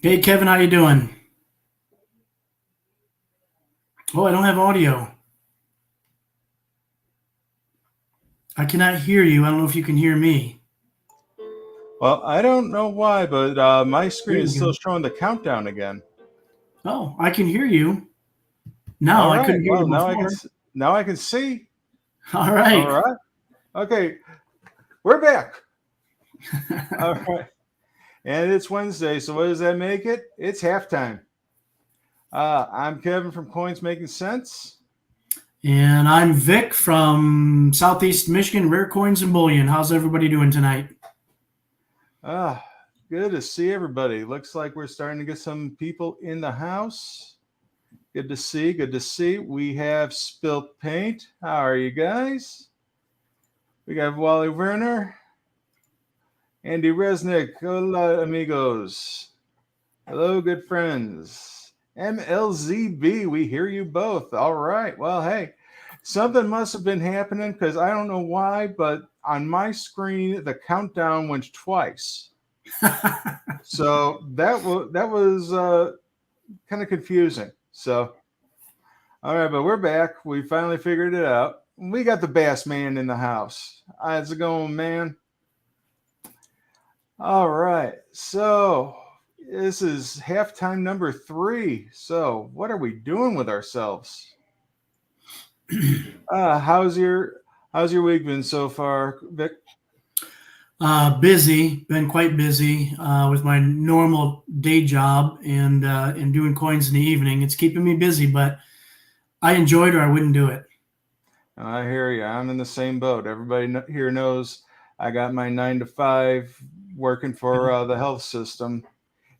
Hey Kevin, how you doing? Oh, I don't have audio. I cannot hear you. I don't know if you can hear me. Well, I don't know why, but my There screen is you still go. showing the countdown again. Oh, I can hear you now. All I right. couldn't hear you Well, before. now I can see. All All right. right. Okay, we're back. All right. And it's Wednesday, so what does that make it? It's halftime. I'm Kevin from Coins Making Sense. And I'm Vic from Southeast Michigan, Rare Coins and Bullion. How's everybody doing tonight? Uh, Good to see everybody. Looks like we're starting to get some people in the house. Good to see. Good to see. We have Spilt Paint. How are you guys? We got Wally Werner. Andy Resnick, hola amigos. Hello, good friends. MLZB, we hear you both. All right. Well, hey, something must have been happening because I don't know why, but on my screen the countdown went twice. So that was kind of confusing. So, all right, but we're back. We finally figured it out. We got the Bass Man in the house. How's it going, man? All right. So this is halftime number 3. So what are we doing with ourselves? Uh, how's your how's your week been so far, Vic? Busy, been quite busy with my normal day job and doing coins in the evening. It's keeping me busy, but I enjoy it or I wouldn't do it. I hear you. I'm in the same boat. Everybody here knows I got my 9 to 5 working for the health system,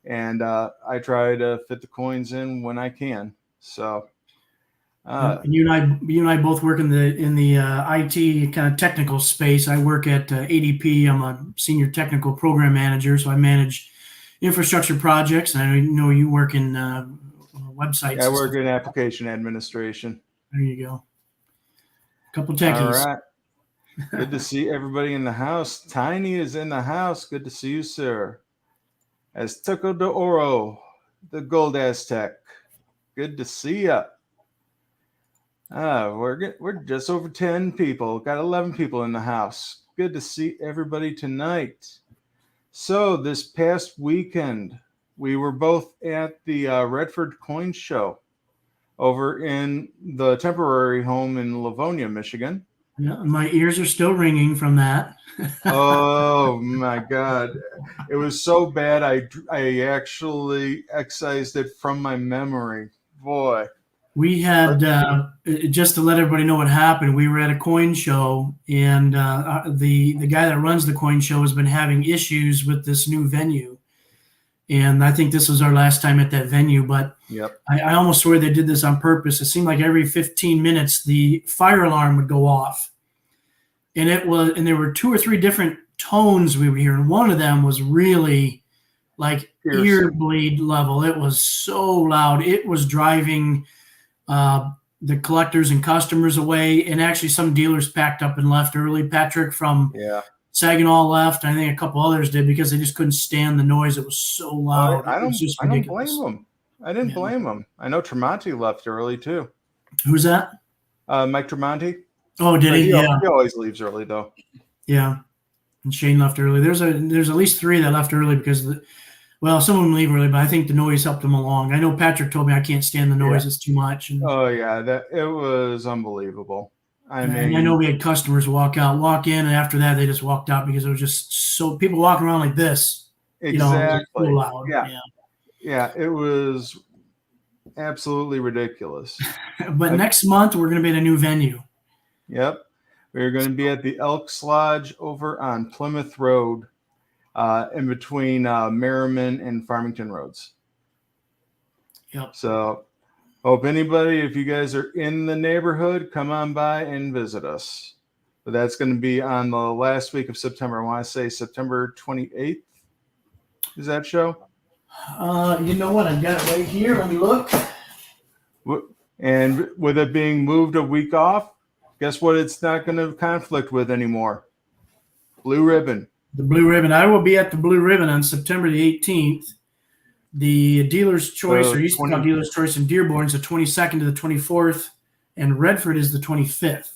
and I try to fit the coins in when I can. So. Yep. Uh, And you and I both work in the IT kind of technical space. I work at ADP. I'm a senior technical program manager, so I manage infrastructure projects. And I know you work in yeah, websites I and work stuff. in application administration. There you go. A couple All techies. right. Good to see everybody in the house. Tiny is in the house. Good to see you, sir. Azteco de Oro, the Gold Aztec. Good to see ya. We're just over 10 people. Got 11 people in the house. Good to see everybody tonight. So this past weekend, we were both at the Redford Coin Show over in the temporary home in Livonia, Michigan. Yeah, my ears are still ringing from that. Oh my God. It was so bad I actually excised it from my memory. Boy. We But had just to let everybody know what happened. We were at a coin show, and the guy that runs the coin show has been having issues with this new venue. And I think this was our last time at that venue, but yep. I almost swear they did this on purpose. It seemed like every 15 minutes the fire alarm would go off, and there were two or three different tones we would hear, and one of them was really like ear Piercing. bleed level. It was so loud. It was driving uh, the collectors and customers away, and actually some dealers packed up and left early. Patrick from Yeah. Saginaw left. I think a couple others did because they just couldn't stand the noise. It was so Oh, loud. It was just I don't blame ridiculous. them. I didn't Yeah. blame them. I know Tremonti left early too. Who's that? Mike Tremonti. Oh, did But he? Yeah, he always leaves early though. yeah. And Shane left early. There's at least three that left early because well, some of them leave early, but I think the noise helped them along. I know Patrick told me I can't stand the Yeah. noise; it's too much. Oh yeah, that it was unbelievable. I And I know mean, we had customers walk in, and after that they just walked out because it was just so people walking around like this. It was just so exactly. loud. Yeah. Yeah. Yeah, it was absolutely ridiculous. But I, next month we're going to be at a new venue. yep. We're going to be at the Elks Lodge over on Plymouth Road, in between Merriman and Farmington Roads. Yep. So, hope anybody, if you guys are in the neighborhood, come on by and visit us. But that's going to be on the last week of September. I want to say September 28th. Is that show? You know what? I've got it right here. Let me look. And with it being moved a week off, guess what it's not going to conflict with anymore? Blue Ribbon. The Blue Ribbon. I will be at the Blue Ribbon on September the 18th. The Dealer's Choice, So or used to be called Dealer's Choice in Dearborn, is the 22nd to the 24th, and Redford is the 25th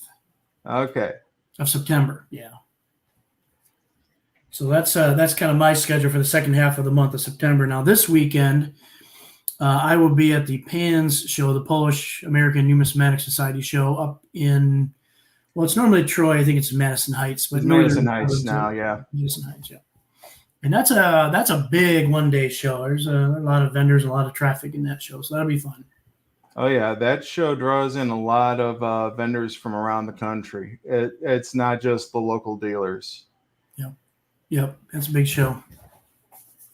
Okay. of September. Yeah. So that's kind of my schedule for the second half of the month of September. Now this weekend, I will be at the PANS show, the Polish American Numismatic Society show, up in, well, it's normally Troy. I think it's Madison Heights, but It's northern Madison Heights now, yeah. Madison Heights, yeah. And that's a big one-day show. There's a lot of vendors, a lot of traffic in that show, so that'll be fun. Oh yeah, that show draws in a lot of vendors from around the country. It's not just the local dealers. Yep, that's a big show.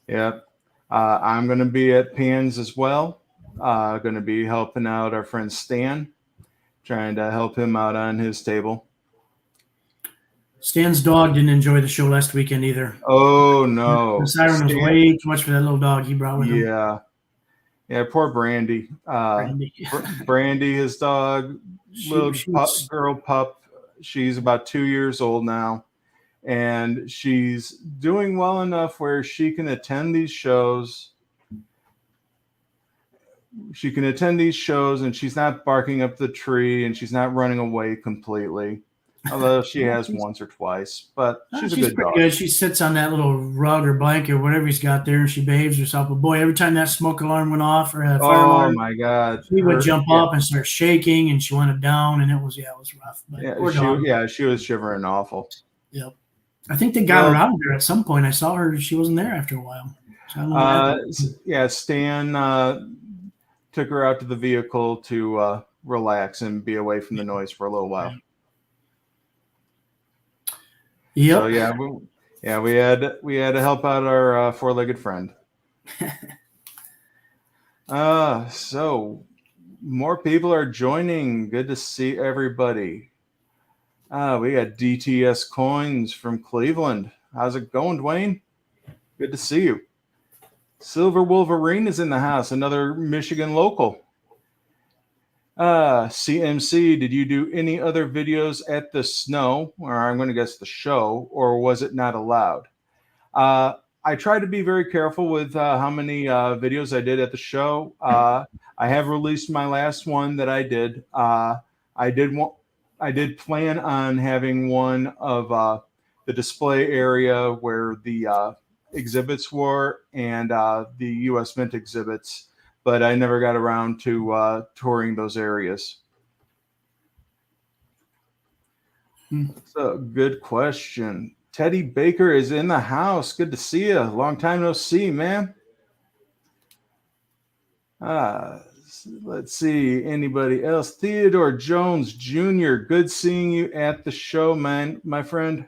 Yep. I'm going to be at PANS as well. Going to be helping out our friend Stan, trying to help him out on his table. Stan's dog didn't enjoy the show last weekend either. Oh no, The siren was way too much for that little dog he brought with him. Yeah, poor Brandy. Brandy. Brandy, his dog, girl pup. She's about 2 years old now, and she's doing well enough where she can attend these shows. She can attend these shows, and she's not barking up the tree, and she's not running away completely. Although she has once or twice, but she's a good dog. Good. She sits on that little rug or blanket or whatever he's got there, and she behaves herself. But boy, every time that smoke alarm went off or a fire alarm, my God, she would jump up and start shaking, and she wanted down, and it was rough. But she was shivering awful. Yep. I think they got her out of there at some point. I saw her; she wasn't there after a while. So Stan took her out to the vehicle to relax and be away from the noise for a little while. Yep. So we had to help out our four-legged friend. So more people are joining. Good to see everybody. We got DTS Coins from Cleveland. How's it going, Dwayne? Good to see you. Silver Wolverine is in the house, another Michigan local. CMC, did you do any other videos at the snow, or I'm going to guess the show, or was it not allowed? I try to be very careful with how many videos I did at the show. I have released my last one that I did. I did plan on having one of the display area where the exhibits were and the U.S. Mint exhibits, but I never got around to touring those areas. So, good question. Teddy Baker is in the house. Good to see you. Long time no see, man. Let's see. Anybody else? Theodore Jones Jr. Good seeing you at the show, man, my friend.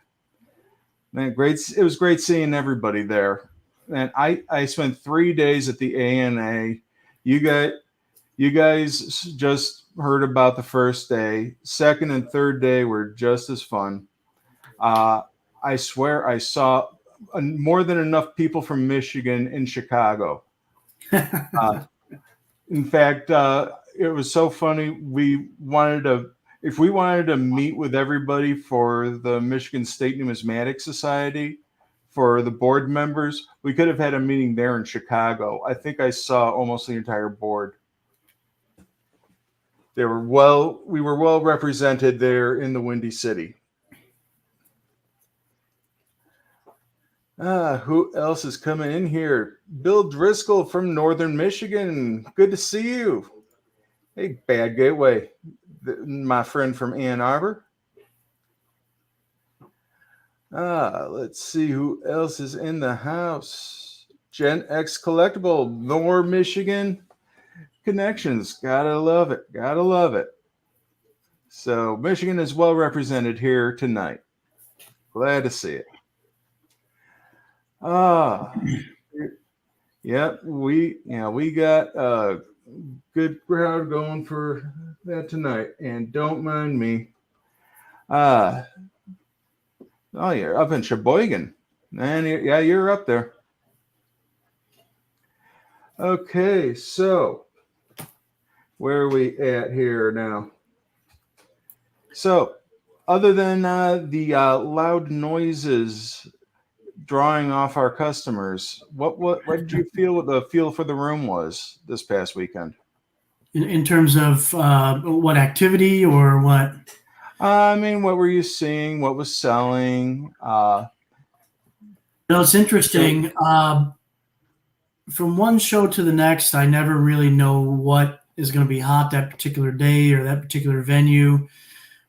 Man, great. It was great seeing everybody there. And I spent 3 days at the ANA. You guys just heard about the first day. Second and third day were just as fun. I swear I saw more than enough people from Michigan in Chicago. In fact, it was so funny. If we wanted to meet with everybody for the Michigan State Numismatic Society, for the board members, we could have had a meeting there in Chicago. I think I saw almost the entire board. We were well represented there in the Windy City. Who else is coming in here? Bill Driscoll from Northern Michigan. Good to see you. Hey, Bad Gateway, my friend from Ann Arbor. Let's see who else is in the house. Gen X Collectible, Nor Michigan connections. Gotta love it. Gotta love it. So Michigan is well represented here tonight. Glad to see it. Yep, we got a good crowd going for that tonight, and don't mind me. Oh, you're up in Sheboygan, man. Yeah, you're up there. Okay, so where are we at here now? So, other than the loud noises drawing off our customers. What did you feel? What the feel for the room was this past weekend? In terms of what activity or what? I mean, what were you seeing? What was selling? It's interesting. From one show to the next, I never really know what is going to be hot that particular day or that particular venue.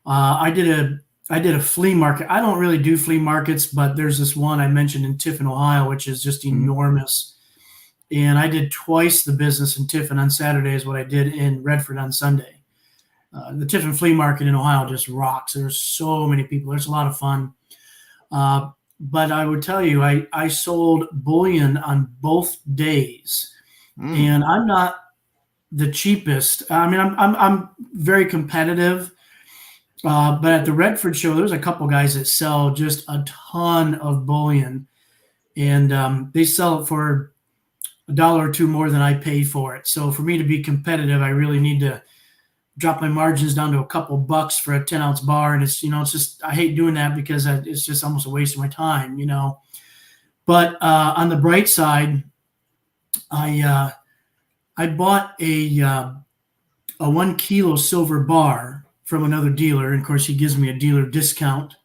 I did a flea market. I don't really do flea markets, but there's this one I mentioned in Tiffin, Ohio, which is just enormous. And I did twice the business in Tiffin on Saturday is what I did in Redford on Sunday. The Tiffin Flea Market in Ohio just rocks. There's so many people. There's a lot of fun. But I would tell you, I sold bullion on both days, and I'm not the cheapest. I mean, I'm very competitive. But at the Redford show, there's a couple guys that sell just a ton of bullion, and they sell it for $1 or $2 more than I pay for it. So for me to be competitive, I really need to drop my margins down to a couple bucks for a 10-ounce bar. And it's just, I hate doing that because it's just almost a waste of my time, But on the bright side, I bought a 1 kilo silver bar from another dealer. And of course, he gives me a dealer discount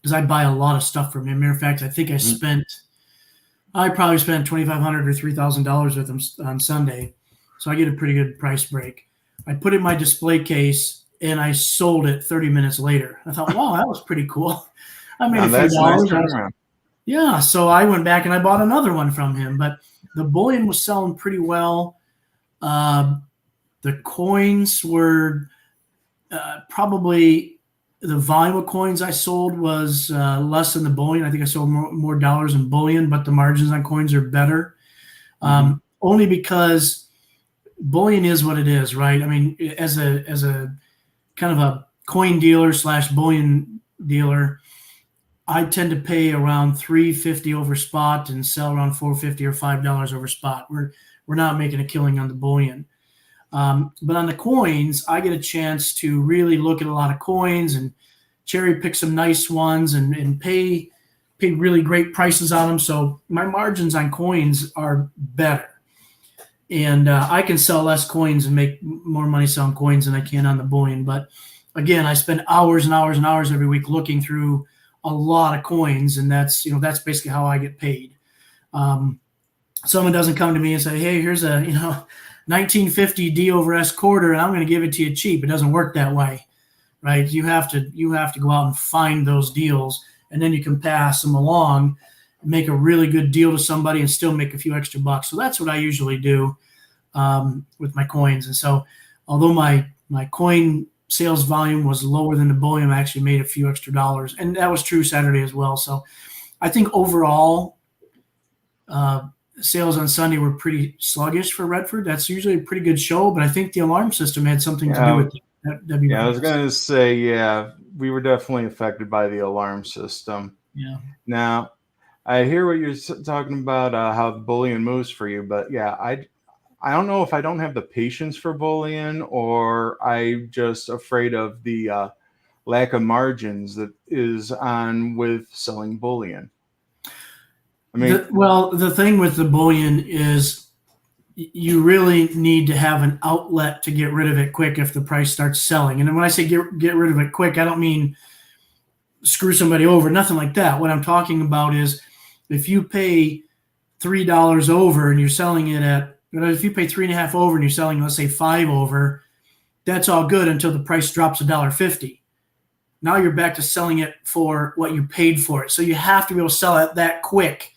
because I buy a lot of stuff from him. Matter of fact, I think I probably spent $2,500 or $3,000 with him on Sunday. So I get a pretty good price break. I put it in my display case and I sold it 30 minutes later. I thought, wow, that was pretty cool. I made a few dollars. Yeah. So I went back and I bought another one from him, but the bullion was selling pretty well. The coins were probably the volume of coins I sold was less than the bullion. I think I sold more dollars in bullion, but the margins on coins are better. Only because bullion is what it is, right? I mean, as a kind of a coin dealer / bullion dealer, I tend to pay around $3.50 over spot and sell around $4.50 or $5 over spot. We're not making a killing on the bullion. But on the coins, I get a chance to really look at a lot of coins and cherry pick some nice ones and pay really great prices on them. So my margins on coins are better. And I can sell less coins and make more money selling coins than I can on the bullion. But again, I spend hours and hours and hours every week looking through a lot of coins, and that's basically how I get paid. Someone doesn't come to me and say, "Hey, here's a 1950 D over S quarter, and I'm going to give it to you cheap." It doesn't work that way, right? You have to go out and find those deals, and then you can pass them along, make a really good deal to somebody, and still make a few extra bucks. So that's what I usually do with my coins. And so, although my coin sales volume was lower than the bullion, I actually made a few extra dollars, and that was true Saturday as well. So I think overall, sales on Sunday were pretty sluggish for Redford. That's usually a pretty good show, but I think the alarm system had something to do with it. I was going to say, we were definitely affected by the alarm system. Yeah. Now, I hear what you're talking about, how the bullion moves for you, but I don't know if I don't have the patience for bullion or I'm just afraid of the lack of margins that is on with selling bullion. I mean, the thing with the bullion is you really need to have an outlet to get rid of it quick if the price starts selling. And when I say get rid of it quick, I don't mean screw somebody over, nothing like that. What I'm talking about is if you pay $3 over and you're selling it at, if you pay 3.5 over and you're selling, let's say 5 over, that's all good until the price drops $1.50. Now you're back to selling it for what you paid for it. So you have to be able to sell it that quick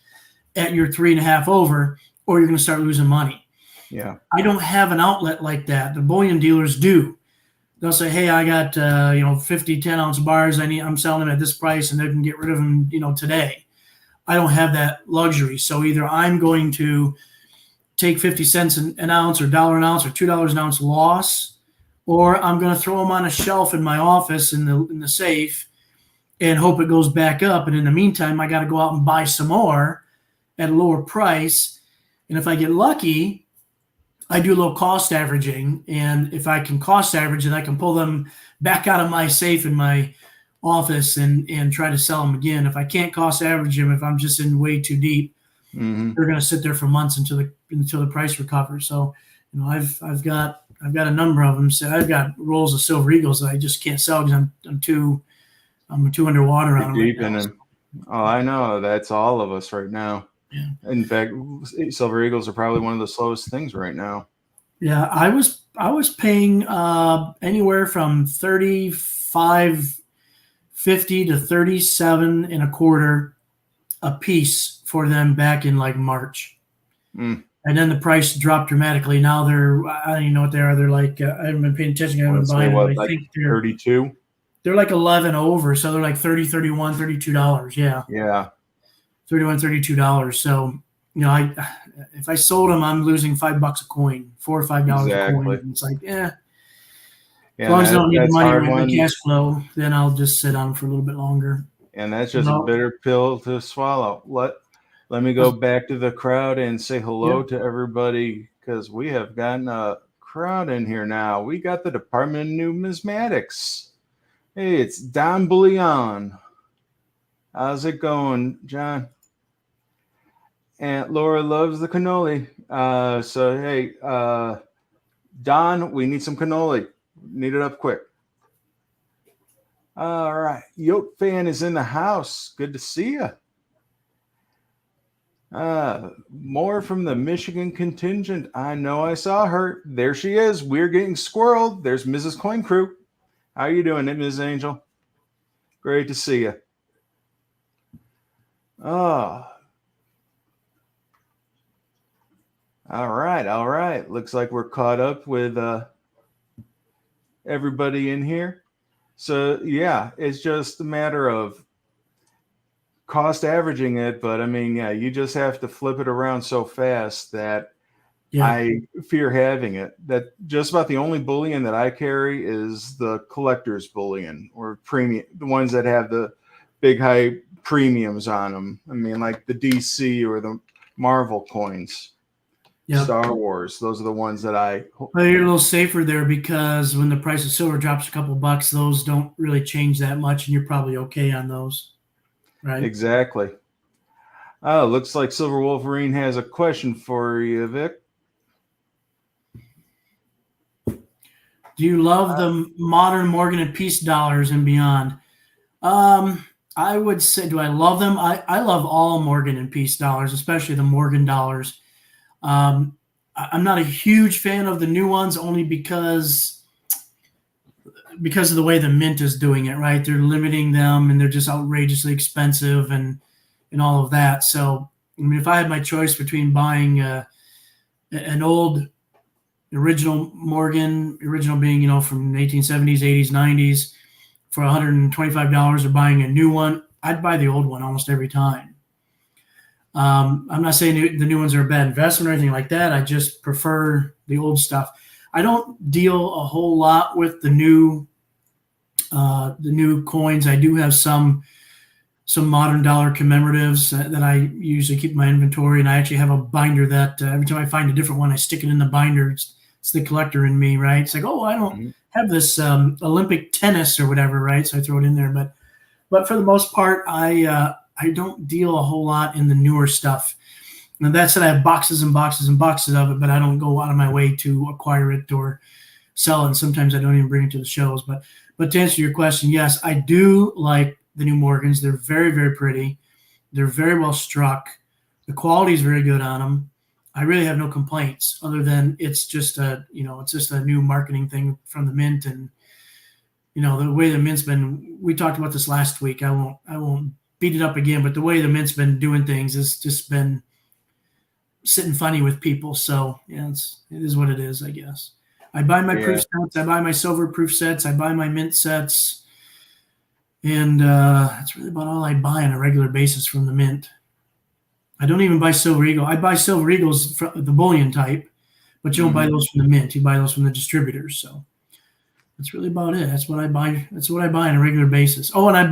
at your 3.5 over, or you're going to start losing money. Yeah. I don't have an outlet like that. The bullion dealers do. They'll say, "Hey, I got 50 10-ounce bars. I'm selling them at this price, and they can get rid of them today." I don't have that luxury. So either I'm going to take 50 cents an ounce or $1 an ounce or $2 an ounce loss, or I'm going to throw them on a shelf in my office in the safe and hope it goes back up. And in the meantime, I got to go out and buy some more at a lower price. And if I get lucky, I do a little cost averaging. And if I can cost average it, I can pull them back out of my safe in my office and try to sell them again. If I can't cost average them, if I'm just in way too deep, they're going to sit there for months until the price recovers. So, I've got a number of them. So I've got rolls of Silver Eagles that I just can't sell because I'm too underwater on them deep right in now. them. Oh, I know. That's all of us right now. Yeah. In fact, Silver Eagles are probably one of the slowest things right now. Yeah, I was paying anywhere from 35.50 to 37.25 a piece for them back in like March. And then the price dropped dramatically. Now I don't even know what they are. They're like, I haven't been paying attention. I haven't been buying them. I like think 32. They're like 11 over. So they're like $30, $31, $32. Yeah. Yeah. $31, $32. So, if I sold them, I'm losing $5 a coin, $4 or $5 a coin. And it's like, as long as I don't need the money right, my cash flow, then I'll just sit on them for a little bit longer. And that's just a bitter pill to swallow. Let me go back to the crowd and say hello to everybody, because we have gotten a crowd in here now. We got the Department of Numismatics. Hey, it's Don Bullion. How's it going, John? Aunt Laura loves the cannoli. So, hey, Don, we need some cannoli. Need it up quick. All right. Yote fan is in the house. Good to see you. More from the Michigan contingent. I know I saw her. There she is. We're getting squirreled. There's Mrs. Coin Crew. How are you doing, Ms. Angel? Great to see you. Oh. All right. Looks like we're caught up with everybody in here. So, yeah, it's just a matter of cost averaging it. But, I mean, yeah, you just have to flip it around so fast that I fear having it. That just about the only bullion that I carry is the collector's bullion, or premium, the ones that have the big high premiums on them. I mean, like the DC or the Marvel coins. Star Wars. Those are the ones that Well, you're a little safer there because when the price of silver drops a couple bucks, those don't really change that much, and you're probably okay on those, right? Exactly. Oh, looks like Silver Wolverine has a question for you, Vic. Do you love the modern Morgan and Peace dollars and beyond? I would say, do I love them? I love all Morgan and Peace dollars, especially the Morgan dollars. I'm not a huge fan of the new ones, only because of the way the mint is doing it, right? They're limiting them and they're just outrageously expensive and all of that. So, I mean, if I had my choice between buying an old original Morgan, original being, from the 1870s, 80s, 90s for $125, or buying a new one, I'd buy the old one almost every time. I'm not saying the new ones are a bad investment or anything like that. I just prefer the old stuff. I don't deal a whole lot with the new coins. I do have some modern dollar commemoratives that I usually keep in my inventory, and I actually have a binder that every time I find a different one, I stick it in the binder. It's the collector in me, right? It's like, oh, I don't have this Olympic tennis or whatever, right? So I throw it in there. But for the most part, I don't deal a whole lot in the newer stuff. And that said, I have boxes and boxes and boxes of it, but I don't go out of my way to acquire it or sell it. And sometimes I don't even bring it to the shows. But to answer your question, yes, I do like the new Morgans. They're very, very pretty. They're very well struck. The quality is very good on them. I really have no complaints, other than it's just a new marketing thing from the mint. And the way the mint's been, we talked about this last week. I won't beat it up again, but the way the mint's been doing things has just been sitting funny with people. So yeah, it is what it is, I guess. I buy my proof sets. I buy my silver proof sets. I buy my mint sets. And that's really about all I buy on a regular basis from the mint. I don't even buy Silver Eagle. I buy Silver Eagles, the bullion type, but you don't buy those from the mint. You buy those from the distributors. So that's really about it. That's what I buy. That's what I buy on a regular basis. Oh, and I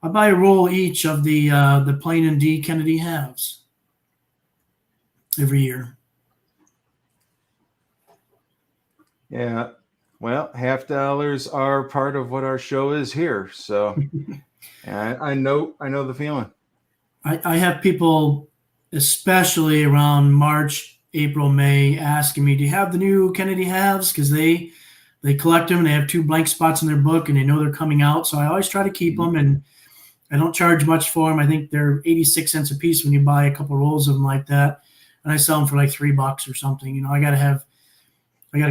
buy a roll each of the Plain and D Kennedy halves every year. Yeah. Well, half dollars are part of what our show is here. So and I know the feeling. I have people, especially around March, April, May, asking me, "Do you have the new Kennedy halves?" Because they collect them and they have 2 blank spots in their book and they know they're coming out. So I always try to keep them, and I don't charge much for them. I think they're 86 cents a piece when you buy a couple rolls of them like that, and I sell them for like $3 or something. I got to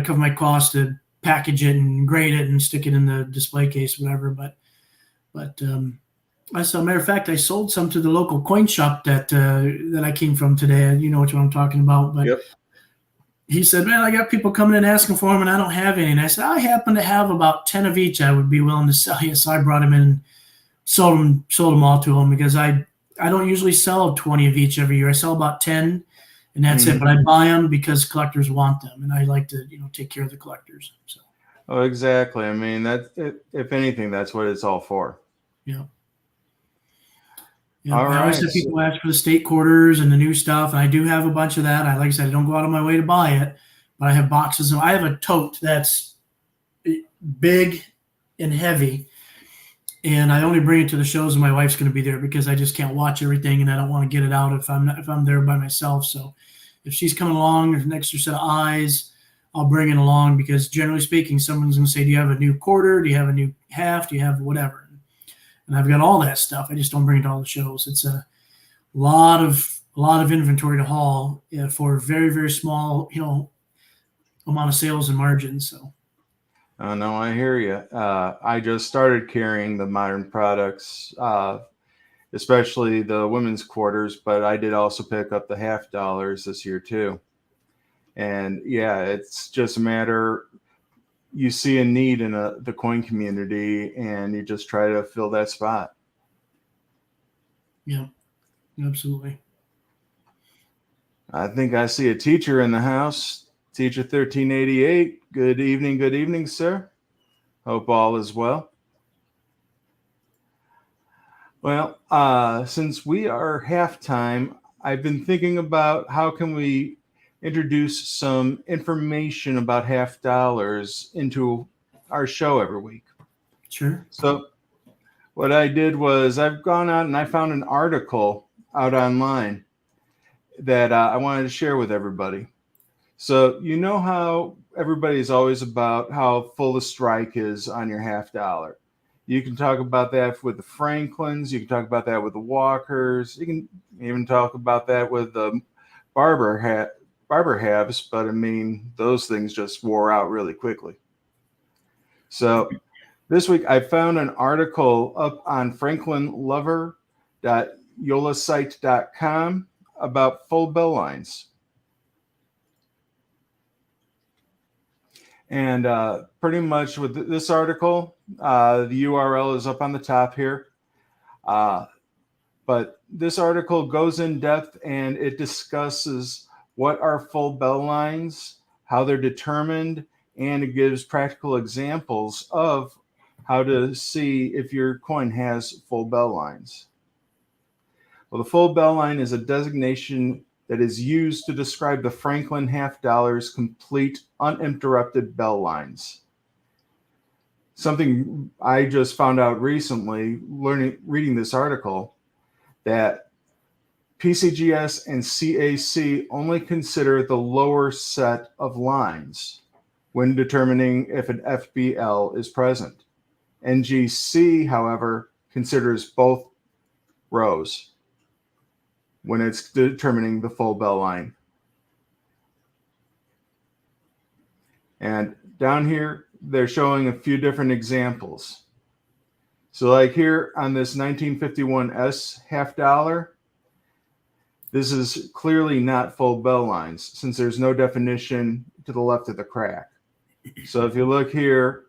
cover my cost to package it and grade it and stick it in the display case, whatever. But as a matter of fact, I sold some to the local coin shop that I came from today. You know what I'm talking about. But Yep. he said, "Man, I got people coming in asking for them, and I don't have any." And I said, "I happen to have about 10 of each. I would be willing to sell you." So I brought them in and sold them all to them, because I don't usually sell 20 of each every year. I sell about 10, and that's it. But I buy them because collectors want them, and I like to take care of the collectors. So Oh, exactly. I mean, if anything, that's what it's all for. yeah. Yeah, All I always right. have people ask for the state quarters and the new stuff, and I do have a bunch of that. Like I said, I don't go out of my way to buy it, but I have boxes. I have a tote that's big and heavy, and I only bring it to the shows when my wife's going to be there, because I just can't watch everything, and I don't want to get it out if I'm there by myself. So if she's coming along, there's an extra set of eyes, I'll bring it along, because generally speaking, someone's going to say, "Do you have a new quarter? Do you have a new half? Do you have whatever?" And I've got all that stuff. I just don't bring it to all the shows. It's a lot of inventory to haul, for very, very small, amount of sales and margins. So Oh, no, I hear you. I just started carrying the modern products, especially the women's quarters, but I did also pick up the half dollars this year too. And yeah, it's just a matter, you see a need in the coin community and you just try to fill that spot. yeah, absolutely. I think I see a teacher in the house. Teacher 1388. Good evening, sir. Hope all is well. Well, since we are halftime, I've been thinking about how can we introduce some information about half dollars into our show every week. Sure. So what I did was I've gone out and I found an article out online that I wanted to share with everybody. So you know how everybody's always about how full the strike is on your half dollar. You can talk about that with the Franklins. You can talk about that with the Walkers. You can even talk about that with the Barber halves. But I mean, those things just wore out really quickly. So this week I found an article up on franklinlover.yolasite.com about full bell lines. And pretty much with this article, the URL is up on the top here. But this article goes in depth and it discusses what are full bell lines, how they're determined, and it gives practical examples of how to see if your coin has full bell lines. Well, the full bell line is a designation that is used to describe the Franklin half dollar's complete uninterrupted bell lines. Something I just found out recently, reading this article, that PCGS and CAC only consider the lower set of lines when determining if an FBL is present. NGC, however, considers both rows when it's determining the full bell line. And down here, they're showing a few different examples. So like here on this 1951 S half dollar, this is clearly not full bell lines since there's no definition to the left of the crack. So if you look here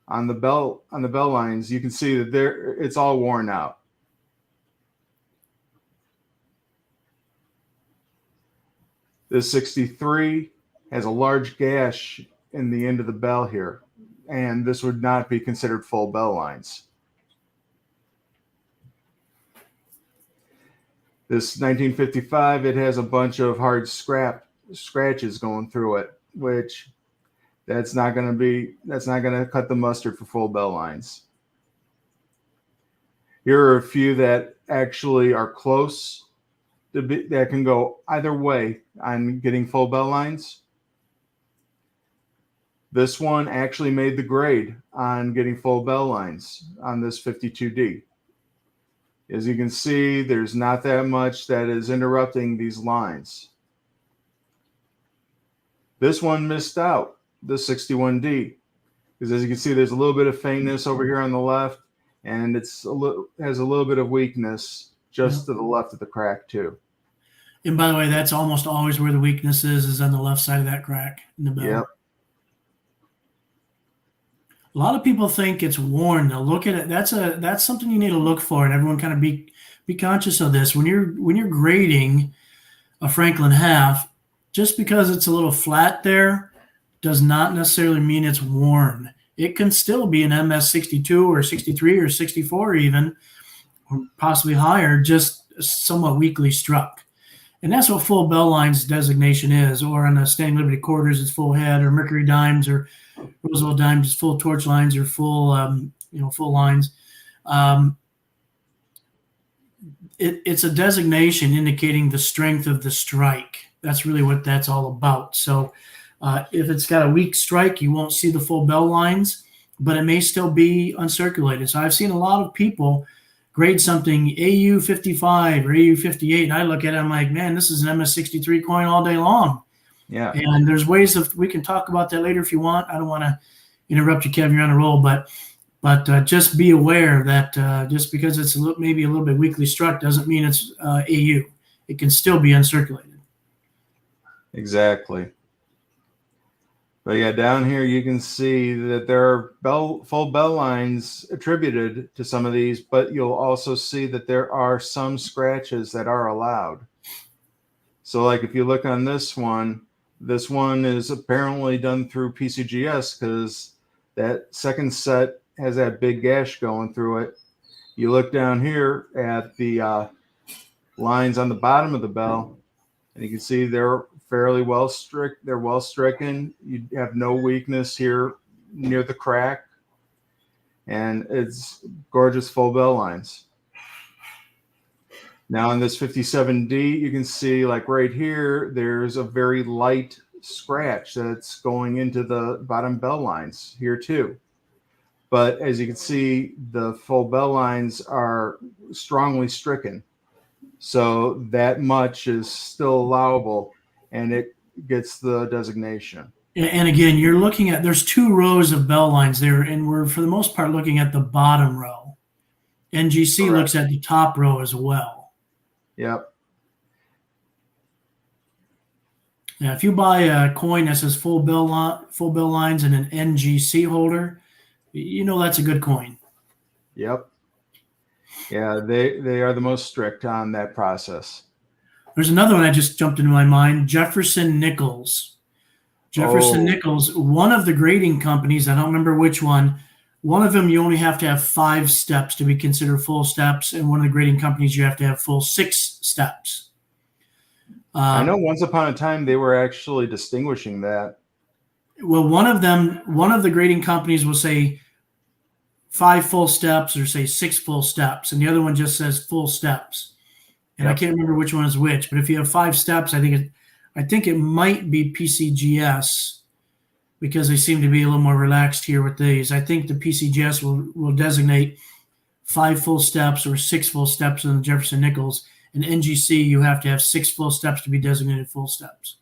on the bell lines, you can see that it's all worn out. This 63 has a large gash in the end of the bell here, and this would not be considered full bell lines. This 1955, it has a bunch of hard scratches going through it, which That's not going to cut the mustard for full bell lines. Here are a few that actually are close that can go either way on getting full bell lines. This one actually made the grade on getting full bell lines on this 52D. As you can see, there's not that much that is interrupting these lines. This one missed out, the 61D, because as you can see, there's a little bit of faintness over here on the left, and has a little bit of weakness just to the left of the crack too. And by the way, that's almost always where the weakness is on the left side of that crack in the bell. Yep. A lot of people think it's worn. They'll look at it. That's something you need to look for, and everyone kind of be conscious of this when you're grading a Franklin half. Just because it's a little flat there does not necessarily mean it's worn. It can still be an MS 62 or 63 or 64 even, or possibly higher, just somewhat weakly struck. And that's what full bell lines designation is, or on the Standing Liberty quarters, it's full head, or Mercury dimes, or Roosevelt dimes, full torch lines, or full lines. It's a designation indicating the strength of the strike. That's really what that's all about. So if it's got a weak strike, you won't see the full bell lines, but it may still be uncirculated. So I've seen a lot of people grade something AU 55 or AU 58, and I look at it, I'm like, man, this is an MS 63 coin all day long. Yeah. And there's ways we can talk about that later if you want. I don't want to interrupt you, Kevin. You're on a roll, but just be aware that just because it's maybe a little bit weakly struck doesn't mean it's AU. It can still be uncirculated. Exactly. But yeah, down here you can see that there are full bell lines attributed to some of these, but you'll also see that there are some scratches that are allowed. So like if you look on this one is apparently done through PCGS because that second set has that big gash going through it. You look down here at the lines on the bottom of the bell, and you can see they're fairly well strict. They're well stricken. You have no weakness here near the crack, and it's gorgeous full bell lines. Now in this 57D, you can see like right here, there's a very light scratch that's going into the bottom bell lines here too. But as you can see, the full bell lines are strongly stricken. So that much is still allowable, and it gets the designation. And again, you're looking at, there's two rows of bell lines there, and we're for the most part looking at the bottom row. NGC Correct. looks at the top row as well. Yep. Now, if you buy a coin that says full bell lines and an NGC holder, you know that's a good coin. Yep. Yeah, they are the most strict on that process. There's another one that just jumped into my mind, Jefferson Nichols. Jefferson Nichols, one of the grading companies, I don't remember which one of them you only have to have 5 steps to be considered full steps, and one of the grading companies you have to have full 6 steps. I know once upon a time they were actually distinguishing that. Well, one of the grading companies will say 5 full steps or say 6 full steps, and the other one just says full steps. And I can't remember which one is which, but if you have 5 steps, I think it might be PCGS because they seem to be a little more relaxed here with these. I think the PCGS will designate 5 full steps or 6 full steps in the Jefferson Nichols. And NGC, you have to have 6 full steps to be designated full steps.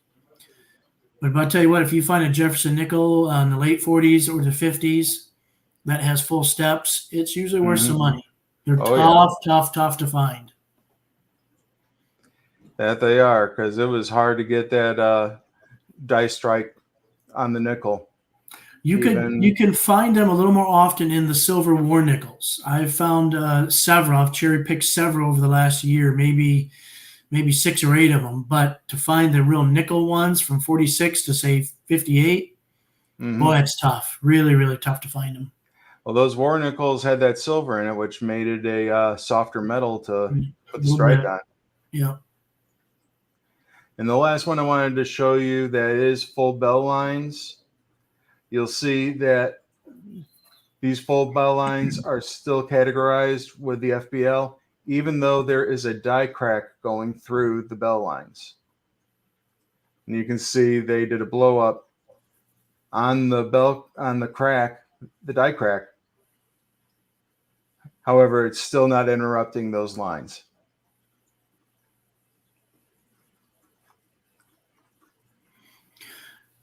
But I'll tell you what, if you find a Jefferson Nickel in the late 40s or the 50s that has full steps, it's usually worth some money. They're tough to find. That they are, because it was hard to get that die strike on the nickel. You can find them a little more often in the silver war nickels. I've found several. I've cherry-picked several over the last year, maybe 6 or 8 of them. But to find the real nickel ones from 46 to, say, 58, boy, it's tough. Really, really tough to find them. Well, those war nickels had that silver in it, which made it a softer metal to put the strike on. Yeah. And the last one I wanted to show you that is full bell lines. you'll see that these full bell lines are still categorized with the FBL, even though there is a die crack going through the bell lines. And you can see they did a blow up on the crack, the die crack. However, it's still not interrupting those lines.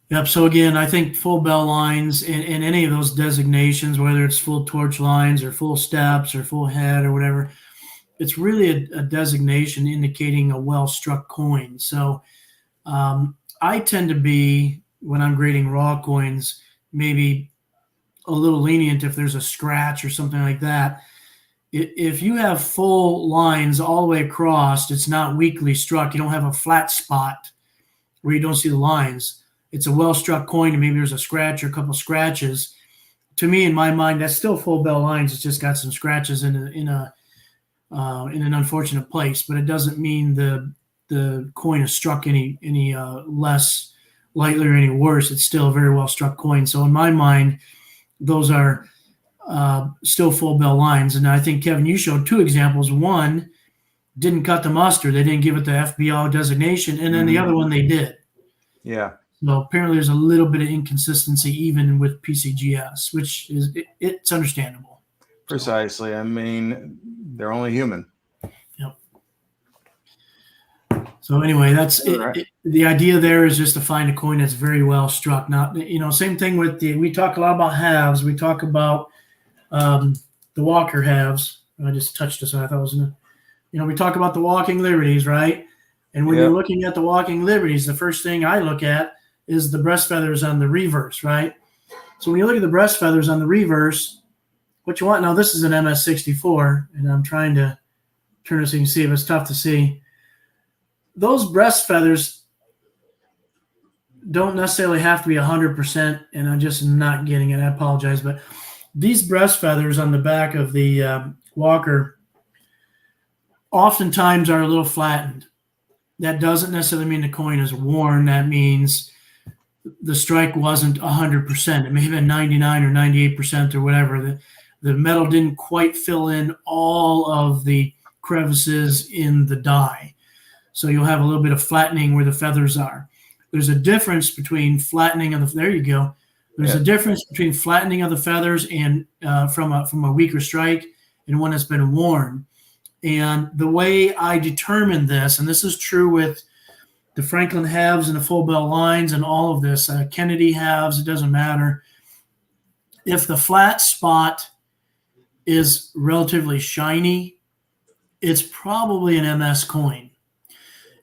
Yep. So again, I think full bell lines in any of those designations, whether it's full torch lines or full steps or full head or whatever, it's really a designation indicating a well-struck coin. So I tend to be, when I'm grading raw coins, maybe a little lenient if there's a scratch or something like that. If you have full lines all the way across, it's not weakly struck. You don't have a flat spot where you don't see the lines. It's a well-struck coin, and maybe there's a scratch or a couple scratches. To me, in my mind, that's still full bell lines. It's just got some scratches in an unfortunate place, but it doesn't mean the coin is struck any less lightly or any worse. It's still a very well-struck coin. So in my mind, those are still full bell lines. And I think, Kevin, you showed two examples. One didn't cut the mustard. They didn't give it the FBL designation, and then the other one they did. Yeah. So apparently there's a little bit of inconsistency even with PCGS, which is it's understandable. Precisely. So, I mean, they're only human. Yep. So anyway, that's it. The idea there is just to find a coin that's very well struck. Not, same thing with we talk a lot about halves. We talk about the Walker halves. I just touched this. I thought it was, we talk about the walking liberties, right? And when you're looking at the walking liberties, the first thing I look at is the breast feathers on the reverse, right? So when you look at the breast feathers on the reverse, what you want now, this is an MS64, and I'm trying to turn it so you can see, but it's tough to see. Those breast feathers don't necessarily have to be 100%, and I'm just not getting it. I apologize, but these breast feathers on the back of the Walker oftentimes are a little flattened. That doesn't necessarily mean the coin is worn. That means the strike wasn't 100%. It may have been 99 or 98% or whatever. The metal didn't quite fill in all of the crevices in the die. So you'll have a little bit of flattening where the feathers are. There's a difference between flattening of there you go. There's a difference between flattening of the feathers and from a weaker strike and one that's been worn. And the way I determine this, and this is true with the Franklin halves and the full bell lines and all of this, Kennedy halves, it doesn't matter. If the flat spot is relatively shiny, it's probably an MS coin.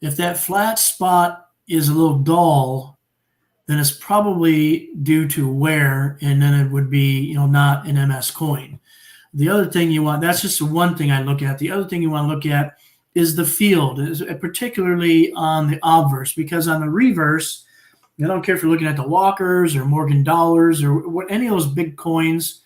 If that flat spot is a little dull, then it's probably due to wear, and then it would be, not an MS coin. The other thing you want, that's just the one thing I look at. The other thing you want to look at is the field, particularly on the obverse, because on the reverse, I don't care if you're looking at the Walkers or Morgan dollars or any of those big coins,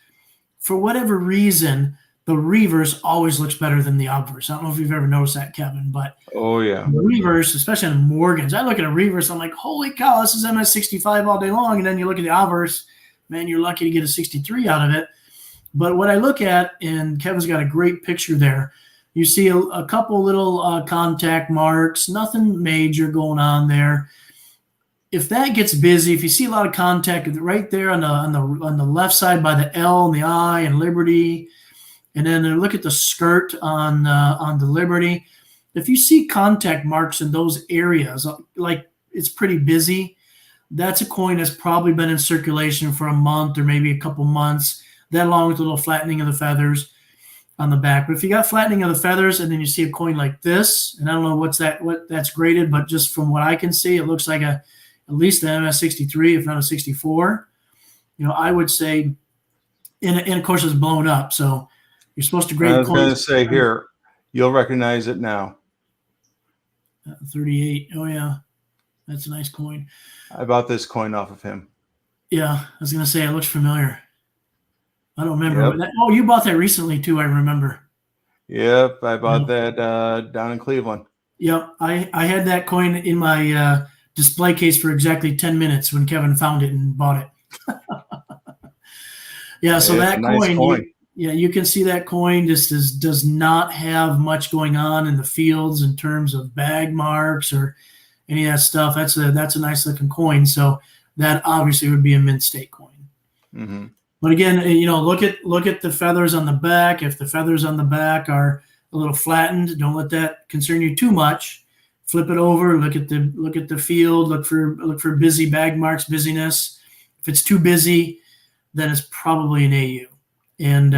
for whatever reason, the reverse always looks better than the obverse. I don't know if you've ever noticed that, Kevin, but the reverse, especially on Morgans, I look at a reverse, I'm like, holy cow, this is MS65 all day long. And then you look at the obverse, man, you're lucky to get a 63 out of it. But what I look at, and Kevin's got a great picture there, you see a couple little contact marks, nothing major going on there. If that gets busy, if you see a lot of contact right there on the left side by the L and the I and Liberty, and then look at the skirt on the Liberty. If you see contact marks in those areas, like it's pretty busy, that's a coin that's probably been in circulation for a month or maybe a couple months. That along with a little flattening of the feathers on the back. But if you got flattening of the feathers and then you see a coin like this, and I don't know what that's graded, but just from what I can see, it looks like at least an MS63, if not a 64. I would say, and of course it's blown up, so you're supposed to grade coins. I was going to say here, you'll recognize it now. 38. Oh yeah, that's a nice coin. I bought this coin off of him. Yeah, I was going to say it looks familiar. I don't remember. Yep. You bought that recently too, I remember. Yep, I bought that down in Cleveland. Yep, I had that coin in my display case for exactly 10 minutes when Kevin found it and bought it. Yeah, so It's a that nice coin, coin. you can see that coin just does not have much going on in the fields in terms of bag marks or any of that stuff. That's a nice looking coin. So that obviously would be a mint state coin. Mm-hmm. But again, look at the feathers on the back. If the feathers on the back are a little flattened, don't let that concern you too much. Flip it over. Look at the field. Look for busy bag marks, busyness. If it's too busy, then it's probably an AU. And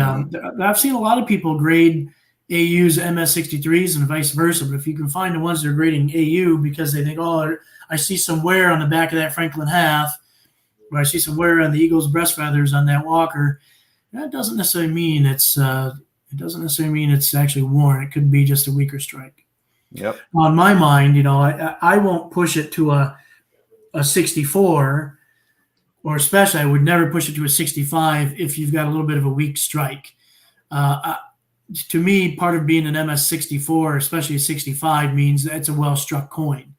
I've seen a lot of people grade AUs MS63s and vice versa. But if you can find the ones that are grading AU because they think, oh, I see some wear on the back of that Franklin half, or I see some wear on the Eagle's breast feathers on that Walker, that doesn't necessarily mean it's actually worn. It could be just a weaker strike. Yep. On my mind, I won't push it to a 64. Or especially, I would never push it to a 65 if you've got a little bit of a weak strike. To me, part of being an MS64, especially a 65, means that it's a well-struck coin.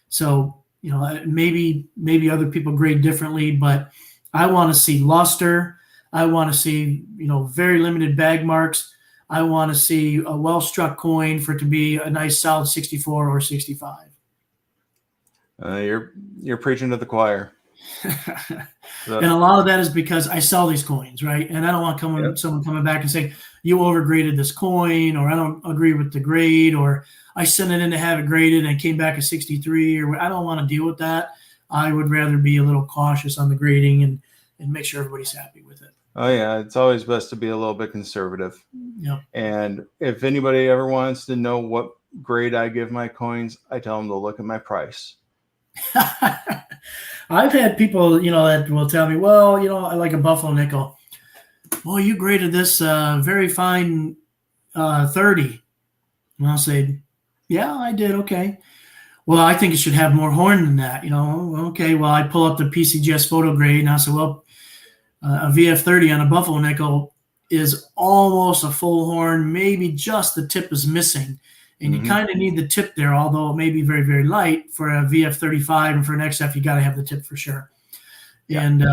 So, maybe other people grade differently, but I want to see luster. I want to see, very limited bag marks. I want to see a well-struck coin for it to be a nice solid 64 or 65. You're preaching to the choir. And a lot of that is because I sell these coins, right? And I don't want someone coming back and saying, you overgraded this coin, or I don't agree with the grade, or I sent it in to have it graded and it came back a 63, or I don't want to deal with that. I would rather be a little cautious on the grading and make sure everybody's happy with it. Oh, yeah. It's always best to be a little bit conservative. Yep. And if anybody ever wants to know what grade I give my coins, I tell them to look at my price. I've had people, that will tell me, well, I like a buffalo nickel. Well, you graded this very fine 30. And I'll say, yeah, I did. Okay. Well, I think it should have more horn than that. Okay. Well, I pull up the PCGS photo grade and I say, well, a VF30 on a buffalo nickel is almost a full horn. Maybe just the tip is missing. And you kind of need the tip there, although it may be very, very light for a VF35 and for an XF, you got to have the tip for sure. Yeah. And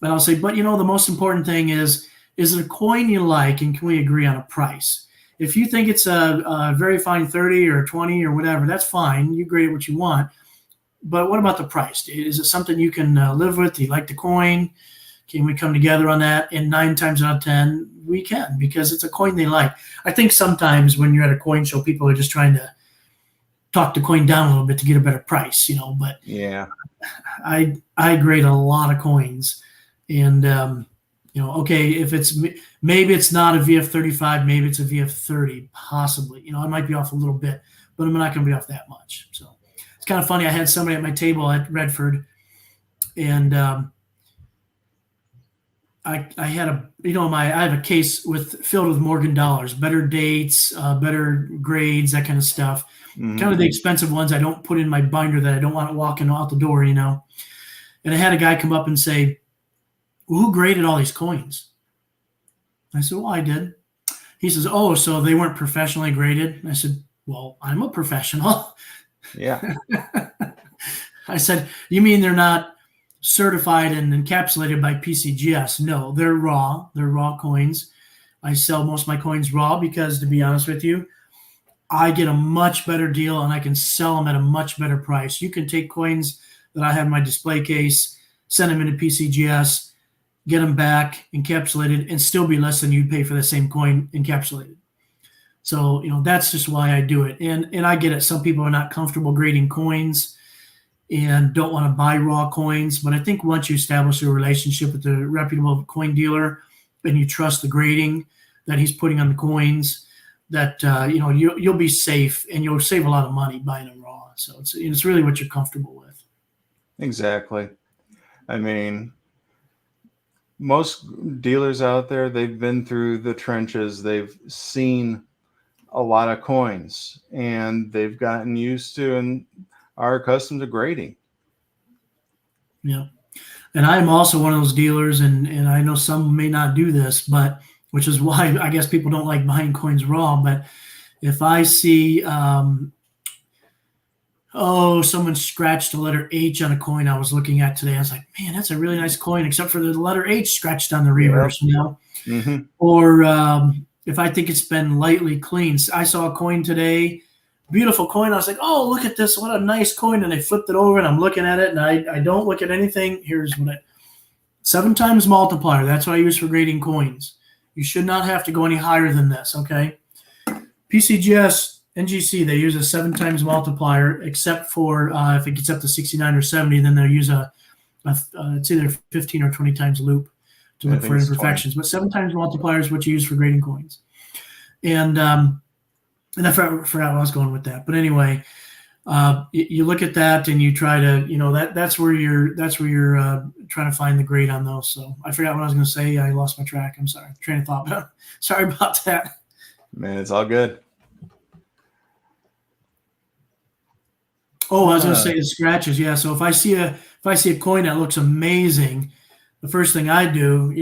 I'll say, but the most important thing is it a coin you like, and can we agree on a price? If you think it's a very fine 30 or 20 or whatever, that's fine. You grade it what you want. But what about the price? Is it something you can live with? Do you like the coin? Can we come together on that? And 9 times out of 10, we can, because it's a coin they like. I think sometimes when you're at a coin show, people are just trying to talk the coin down a little bit to get a better price, But yeah, I grade a lot of coins, and okay, if maybe it's not a VF35, maybe it's a VF30, possibly. I might be off a little bit, but I'm not going to be off that much. So it's kind of funny. I had somebody at my table at Redford, and I had I have a case filled with Morgan dollars, better dates, better grades, that kind of stuff. Kind of the expensive ones I don't put in my binder that I don't want walking out the door, And I had a guy come up and say, well, who graded all these coins? I said, well, I did. He says, oh, so they weren't professionally graded? I said, well, I'm a professional. Yeah. I said, you mean they're not certified and encapsulated by PCGS? No, they're raw. They're raw coins. I sell most of my coins raw because, to be honest with you, I get a much better deal and I can sell them at a much better price. You can take coins that I have in my display case, send them into PCGS, get them back encapsulated, and still be less than you'd pay for the same coin encapsulated. So, that's just why I do it. And I get it. Some people are not comfortable grading coins and don't want to buy raw coins. But I think once you establish a relationship with a reputable coin dealer and you trust the grading that he's putting on the coins, that you'll be safe and you'll save a lot of money buying them raw. So it's really what you're comfortable with. Exactly. I mean, most dealers out there, they've been through the trenches. They've seen a lot of coins and they've gotten used to and are accustomed to grading. Yeah. And I'm also one of those dealers, and I know some may not do this, but which is why I guess people don't like buying coins raw. But if I see Oh, someone scratched the letter H on a coin I was looking at today. I was like, man, that's a really nice coin, except for the letter H scratched on the reverse, Mm-hmm. Or if I think it's been lightly cleaned. I saw a coin today, beautiful coin. I was like, oh, look at this. What a nice coin. And I flipped it over and I'm looking at it and I don't look at anything. Here's what 7 times multiplier. That's what I use for grading coins. You should not have to go any higher than this, okay? PCGS, NGC, they use a 7 times multiplier, except for if it gets up to 69 or 70, then they'll use it's either 15 or 20 times loop to look for imperfections. 20. But 7 times multiplier is what you use for grading coins. And I forgot where I was going with that. But anyway, you look at that and you try to, that's where you're trying to find the grade on those. So I forgot what I was going to say. I lost my track. I'm sorry. Train of thought. Sorry about that. Man, it's all good. Oh, I was going to say the scratches. Yeah. So if I see a coin that looks amazing, the first thing I do,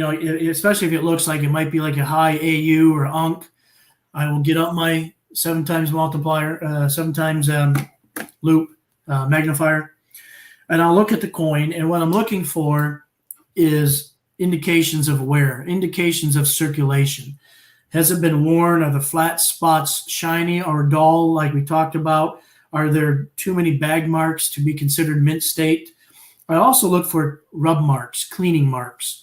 especially if it looks like it might be like a high AU or UNC, I will get up my 7 times multiplier, 7 times loop magnifier, and I'll look at the coin. And what I'm looking for is indications of wear, indications of circulation. Has it been worn? Are the flat spots shiny or dull, like we talked about? Are there too many bag marks to be considered mint state? I also look for rub marks, cleaning marks.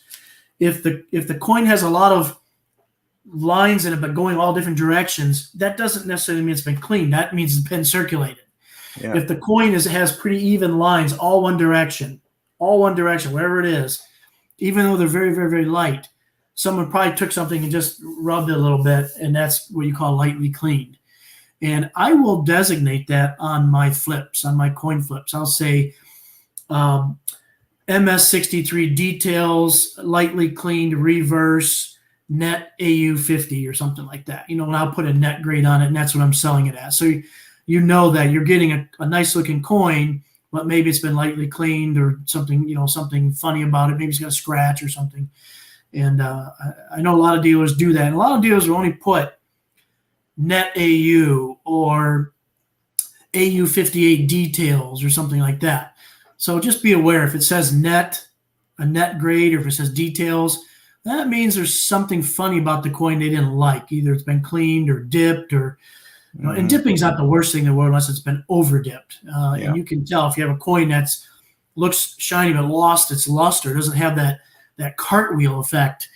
If the coin has a lot of lines in it but going all different directions, that doesn't necessarily mean it's been cleaned. That means it's been circulated. Yeah. If the coin has pretty even lines, all one direction, wherever it is, even though they're very, very, very light, someone probably took something and just rubbed it a little bit, and that's what you call lightly cleaned. And I will designate that on my flips, on my coin flips. I'll say MS63 details, lightly cleaned reverse, net AU 50 or something like that. And I'll put a net grade on it, and that's what I'm selling it at. So you know that you're getting a nice looking coin, but maybe it's been lightly cleaned or something, something funny about it. Maybe it's got a scratch or something. And I know a lot of dealers do that. And a lot of dealers will only put net AU or AU 58 details or something like that. So just be aware, if it says net, a net grade, or if it says details, that means there's something funny about the coin they didn't like. Either it's been cleaned or dipped, or and dipping's not the worst thing in the world unless it's been over dipped. And you can tell if you have a coin that's looks shiny but lost its luster, doesn't have that cartwheel effect,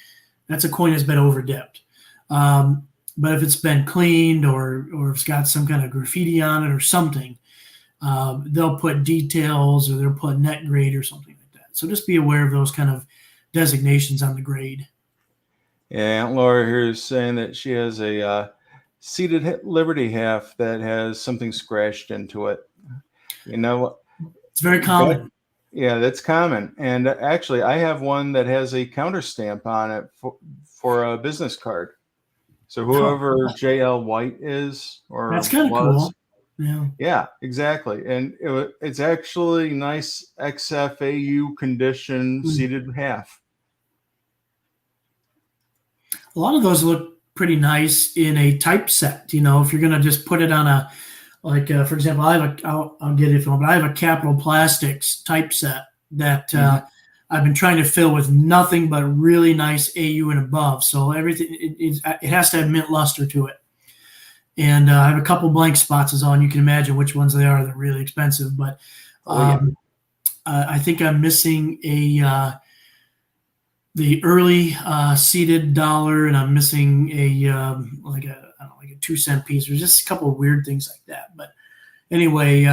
that's a coin that's been over dipped. But if it's been cleaned or it's got some kind of graffiti on it or something, they'll put details or they'll put net grade or something like that. So just be aware of those kind of designations on the grade. Yeah, Aunt Laura here is saying that she has a seated Liberty half that has something scratched into it. It's very common. Yeah, that's common. And actually, I have one that has a counter stamp on it for a business card. So whoever JL White is, or that's kind of cool. Yeah, exactly. And it's actually nice XFAU condition seated half. A lot of those look pretty nice in a typeset. If you're going to just put it on for example, I'll get it from, but I have a Capital Plastics typeset that I've been trying to fill with nothing but really nice AU and above. So everything, it has to have mint luster to it. And I have a couple blank spots is on. You can imagine which ones they are. They're really expensive, but I think I'm missing the early seated dollar, and I'm missing a 2-cent piece. There's just a couple of weird things like that. But anyway,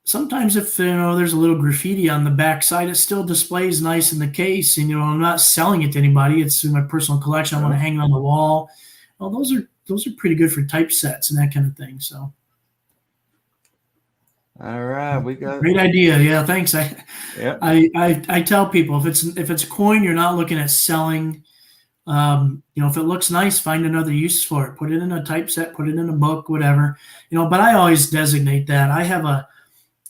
sometimes if there's a little graffiti on the back side, it still displays nice in the case. And I'm not selling it to anybody. It's in my personal collection. I want to hang it on the wall. Well, those are pretty good for typesets and that kind of thing. So, all right, we got great idea. Yeah, thanks. I tell people if it's a coin you're not looking at selling, if it looks nice, find another use for it. Put it in a typeset, put it in a book, whatever. But I always designate that. I have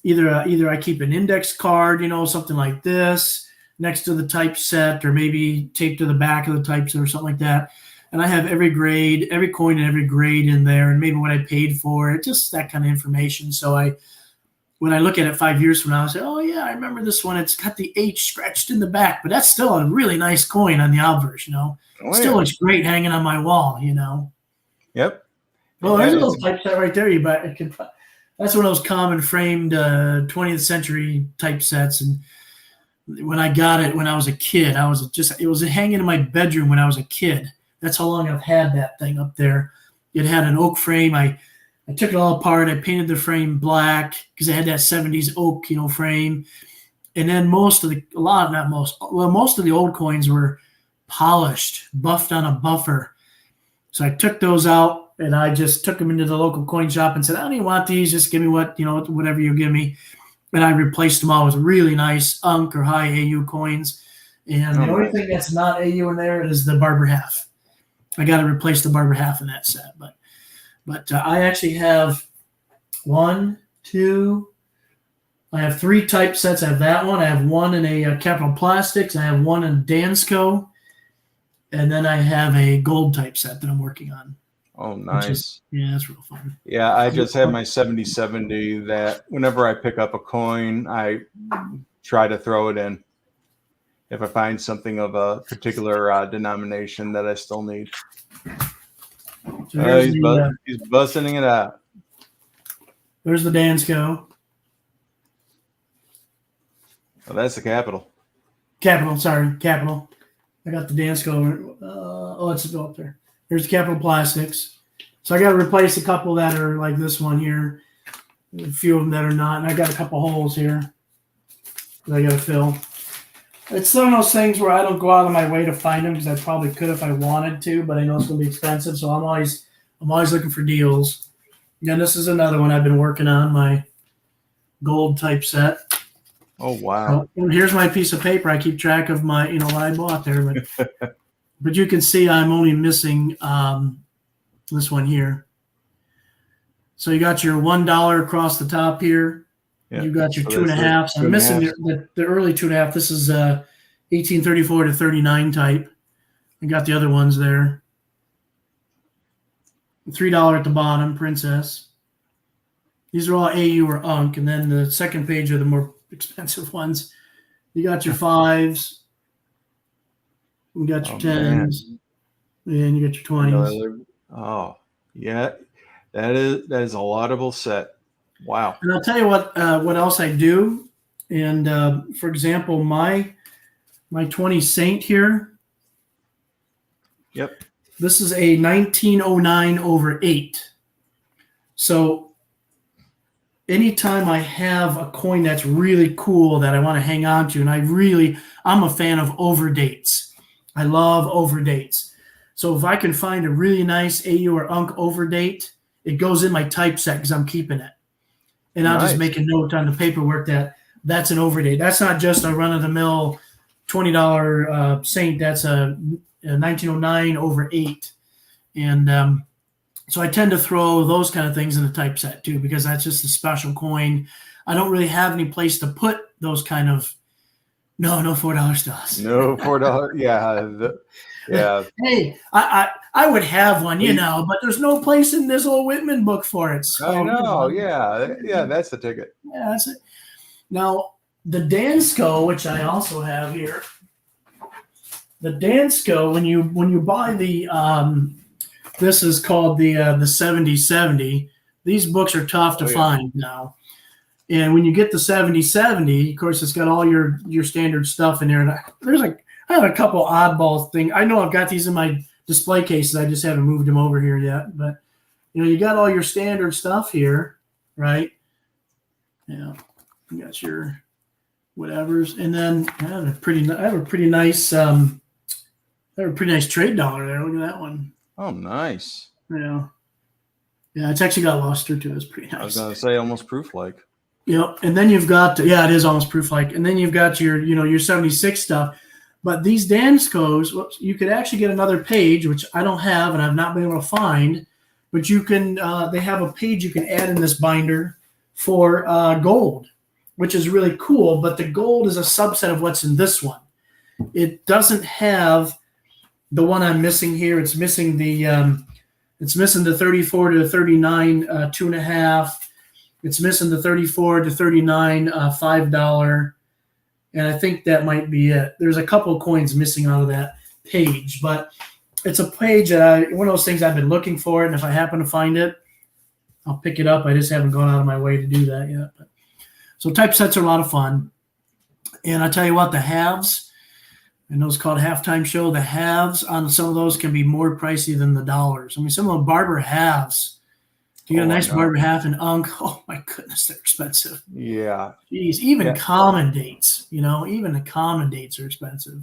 either I keep an index card, something like this next to the typeset, or maybe taped to the back of the typeset or something like that. and I have every grade, every coin and every grade in there, and maybe what I paid for it, just that kind of information. So when I look at it 5 years from now, I say, oh yeah, I remember this one. It's got the H scratched in the back, but that's still a really nice coin on the obverse, Oh, Still looks great hanging on my wall, Yep. Well, Yeah, there's a little typeset right there. That's one of those common framed 20th century typesets. And when I got it when I was a kid, it was hanging in my bedroom when I was a kid. That's how long I've had that thing up there. It had an oak frame. I took it all apart. I painted the frame black because it had that 70s oak, frame. And then most of the old coins were polished, buffed on a buffer. So I took those out and I just took them into the local coin shop and said, I don't even want these. Just give me whatever you give me. And I replaced them all with really nice Unk or high AU coins. And the only thing that's not AU in there is the Barber half. I got to replace the Barber half in that set. But I actually have I have 3 typesets. I have that one. I have one in a Capital Plastics. I have one in Dansco. And then I have a gold typeset that I'm working on. Oh, nice. That's real fun. Yeah, I just have my 7070 that whenever I pick up a coin, I try to throw it in if I find something of a particular denomination that I still need. So he's busting it out. There's the Dansco. Oh, that's the Capital. Capital. I got the Dansco. It's up there. There's the Capital Plastics. So I got to replace a couple that are like this one here. A few of them that are not. And I got a couple holes here that I got to fill. It's some of those things where I don't go out of my way to find them because I probably could if I wanted to, but I know it's going to be expensive. So I'm always looking for deals. And this is another one I've been working on, my gold typeset. Oh, wow. So, here's my piece of paper. I keep track of my, what I bought there. But you can see I'm only missing this one here. So you got your $1 across the top here. Yeah. You got your 2.5. So I'm missing the early 2.5. This is 1834 to 39 type. I got the other ones there. $3 at the bottom, Princess. These are all AU or Unk. And then the second page are the more expensive ones. You got your 5s. You got your 10s. And you got your 20s. Oh, yeah. That is a laudable set. Wow. And I'll tell you what else I do. And for example, my 20 Saint here. Yep. This is a 1909/8. So anytime I have a coin that's really cool that I want to hang on to, and I'm a fan of overdates. I love overdates. So if I can find a really nice AU or Unk overdate, it goes in my typeset because I'm keeping it. And I'll just make a note on the paperwork that's an overdate. That's not just a run-of-the-mill $20 Saint. That's a 1909/8. And so I tend to throw those kind of things in the typeset too, because that's just a special coin. I don't really have any place to put those kind of no $4 stars. No $4. Yeah. Yeah. Hey, I would have one, but there's no place in this old Whitman book for it. So, I know. Yeah, that's the ticket. Yeah, that's it. Now, the Dansco, which I also have here, the Dansco, when you buy the this is called the 7070. These books are tough to find now. And when you get the 7070, of course, it's got all your standard stuff in there. And I have a couple oddball things. I know I've got these in my display cases. I just haven't moved them over here yet. But you got all your standard stuff here, right? Yeah, you got your whatevers, and then I have a pretty nice trade dollar there. Look at that one. Oh, nice. Yeah, it's actually got luster to it. It's pretty nice. I was gonna say almost proof-like. Yep, and then you've got it is almost proof-like, and then you've got your your 76 stuff. But these Danscos, you could actually get another page, which I don't have and I've not been able to find. But you can, they have a page you can add in this binder for gold, which is really cool. But the gold is a subset of what's in this one. It doesn't have the one I'm missing here, it's missing the 34 to 39 2.5. It's missing the 34 to 39 $5, and I think that might be it. There's a couple of coins missing out of that page, but it's a page that one of those things I've been looking for, and if I happen to find it, I'll pick it up. I just haven't gone out of my way to do that yet. So typesets are a lot of fun, and I tell you what, the halves, and those called halftime show, the halves on some of those can be more pricey than the dollars. I mean, some of the barber halves. You get a nice barber half and unk. Oh my goodness, they're expensive. Yeah. Jeez, even common dates, even the common dates are expensive.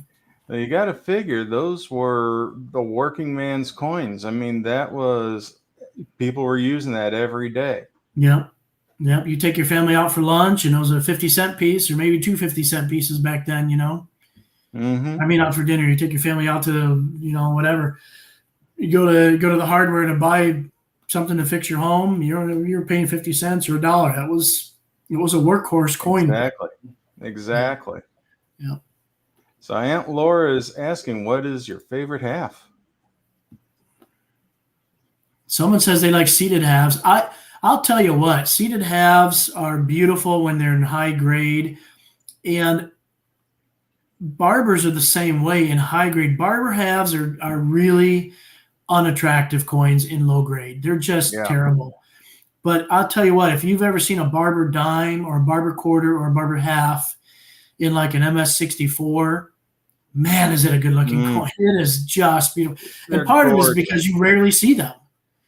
Now you got to figure those were the working man's coins. I mean, people were using that every day. Yep. You take your family out for lunch, and those are a 50-cent piece, or maybe 2 50-cent pieces back then. Mm-hmm. I mean, out for dinner. You take your family out to whatever. You go to the hardware to buy something to fix your home. You're paying 50 cents or $1. It was a workhorse coin. Exactly. Yeah. So Aunt Laura is asking, what is your favorite half? Someone says they like seated halves. I'll tell you what, seated halves are beautiful when they're in high grade, and barbers are the same way in high grade. Barber halves are really unattractive coins in low grade. They're just terrible. But I'll tell you what, if you've ever seen a barber dime or a barber quarter or a barber half in like an MS-64, man, is it a good looking coin. It is just beautiful. And part of it is because you rarely see them.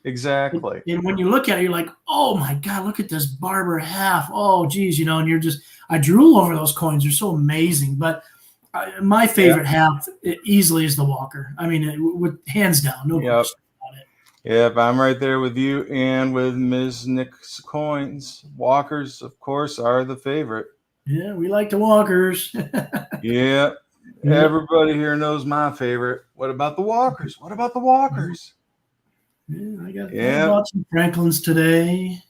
Exactly. And when you look at it, you're like, oh my God, look at this barber half. Oh, geez, and I drool over those coins. They're so amazing. But my favorite half easily is the Walker. I mean, with hands down, no question about it. Yep, I'm right there with you and with Ms. Nick's coins. Walkers, of course, are the favorite. Yeah, we like the Walkers. Yeah, everybody here knows my favorite. What about the Walkers? What about the Walkers? Yeah, I bought some Franklins today.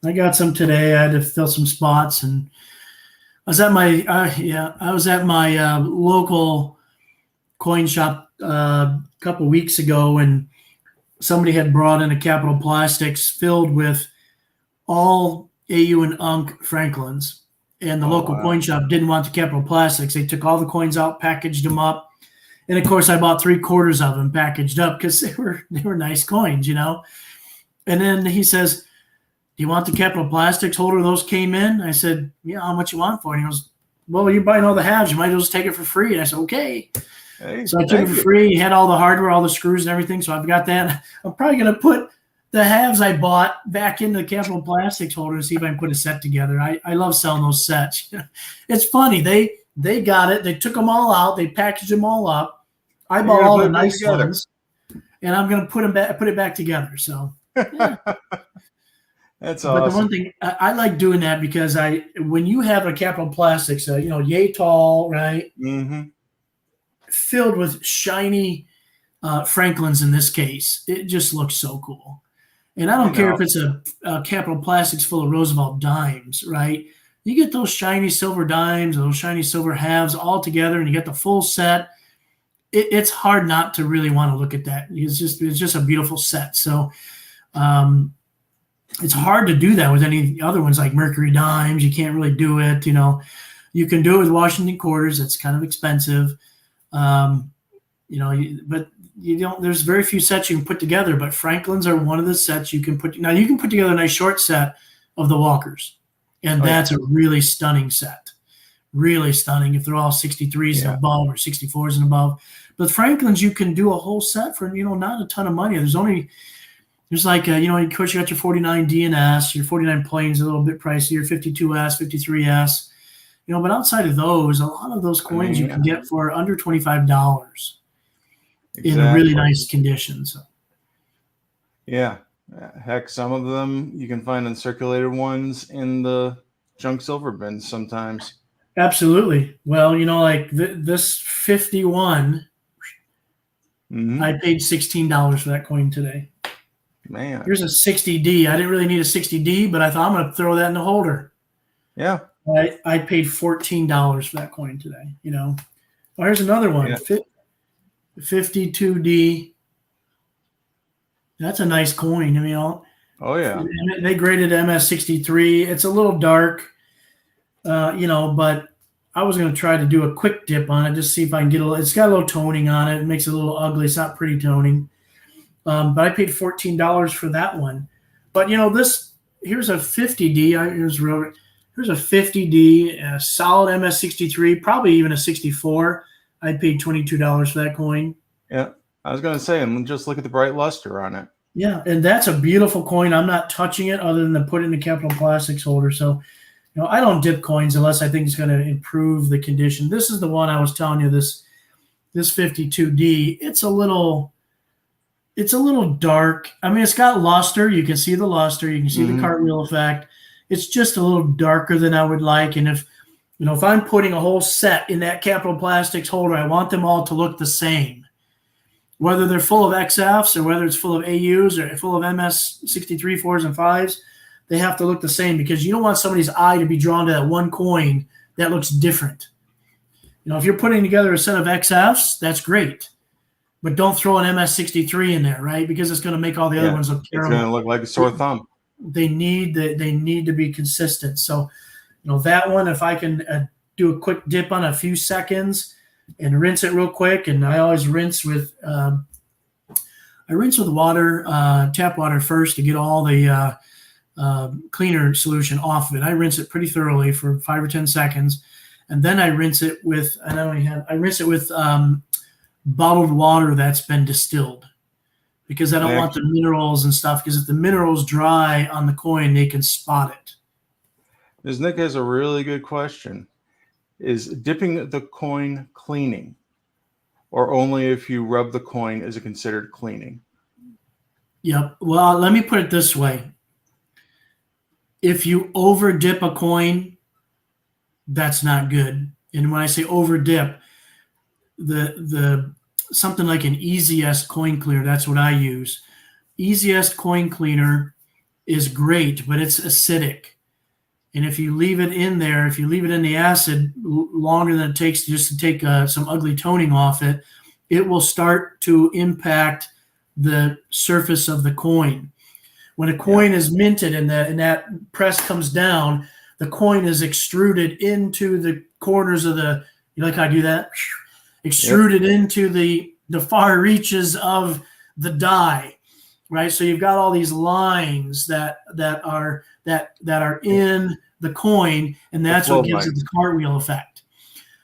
I got some today. I had to fill some spots, and I was at my local coin shop a couple weeks ago, and somebody had brought in a Capital Plastics filled with all AU and UNC Franklins, and the local coin shop didn't want the Capital Plastics. They took all the coins out, packaged them up, and of course I bought 3/4 of them packaged up because they were nice coins, And then he says, do you want the Capital Plastics holder those came in? I said, yeah, how much you want for it? And he goes, well, you're buying all the halves. You might as well just take it for free. And I said, okay. Hey, so I took it for free. He had all the hardware, all the screws and everything. So I've got that. I'm probably going to put the halves I bought back into the Capital Plastics holder and see if I can put a set together. I love selling those sets. It's funny. They got it. They took them all out. They packaged them all up. I bought all the nice ones, and I'm going to put it back together. So yeah. That's awesome. But the one thing I like doing that because when you have a Capital Plastics, yay tall, right? Mm-hmm. Filled with shiny Franklins in this case, it just looks so cool. And I don't care if it's a Capital Plastics full of Roosevelt dimes, right? You get those shiny silver dimes or those shiny silver halves all together, and you get the full set. It's hard not to really want to look at that. It's just a beautiful set. So it's hard to do that with any other ones like Mercury dimes. You can't really do it. You can do it with Washington quarters. It's kind of expensive. But you don't. There's very few sets you can put together. But Franklins are one of the sets you can put. Now you can put together a nice short set of the Walkers, and that's a really stunning set. Really stunning if they're all 63s and above or 64s and above. But Franklins, you can do a whole set for not a ton of money. There's like of course you got your 49 DNS, your 49 planes a little bit pricey, your 52S, 53S, but outside of those, a lot of those coins you can get for under $25 in a really nice condition. So. Yeah. Heck, some of them you can find uncirculated ones in the junk silver bins sometimes. Absolutely. Well, like this 51, I paid $16 for that coin today. Man. Here's a 60D. I didn't really need a 60D, but I thought I'm going to throw that in the holder. Yeah. I paid $14 for that coin today, Well, here's another one. Yeah. 52D. That's a nice coin. I mean, Oh yeah. they graded MS63. It's a little dark, but I was going to try to do a quick dip on it, just see if I can get it's got a little toning on it. It makes it a little ugly. It's not pretty toning. But I paid $14 for that one. But here's a 50D. Here's a 50D, a solid MS63, probably even a 64. I paid $22 for that coin. Yeah, I was going to say, and just look at the bright luster on it. Yeah, and that's a beautiful coin. I'm not touching it other than to put it in the Capital Plastics holder. So, I don't dip coins unless I think it's going to improve the condition. This is the one I was telling you, this 52D. It's a little dark. I mean, it's got luster. You can see the luster. You can see the cartwheel effect. It's just a little darker than I would like. And if I'm putting a whole set in that Capital Plastics holder, I want them all to look the same. Whether they're full of XFs or whether it's full of AUs or full of MS63 4s and 5s, they have to look the same because you don't want somebody's eye to be drawn to that one coin that looks different. If you're putting together a set of XFs, that's great. But don't throw an MS63 in there, right? Because it's going to make all the other ones look terrible. It's going to look like a sore thumb. They need to be consistent. So, that one, if I can do a quick dip on a few seconds and rinse it real quick, and I always rinse with water, tap water first to get all the cleaner solution off of it. I rinse it pretty thoroughly for 5 or 10 seconds, and then I rinse it with bottled water that's been distilled, because I don't want the minerals and stuff, because if the minerals dry on the coin, they can spot it. Ms. Nick has a really good question. Is dipping the coin cleaning, or only if you rub the coin is it considered cleaning? Yep. Well, let me put it this way. If you over dip a coin, that's not good. And when I say over dip, the something like an Easiest coin cleaner, that's what I use. Easiest coin cleaner is great, but it's acidic. And if you leave it in there, if you leave it in the acid longer than it takes just to take some ugly toning off it, it will start to impact the surface of the coin. When a coin is minted and that press comes down, the coin is extruded into the corners of you like how I do that? Extruded into the far reaches of the die, right? So you've got all these lines that are in the coin, and that's what gives it the cartwheel effect.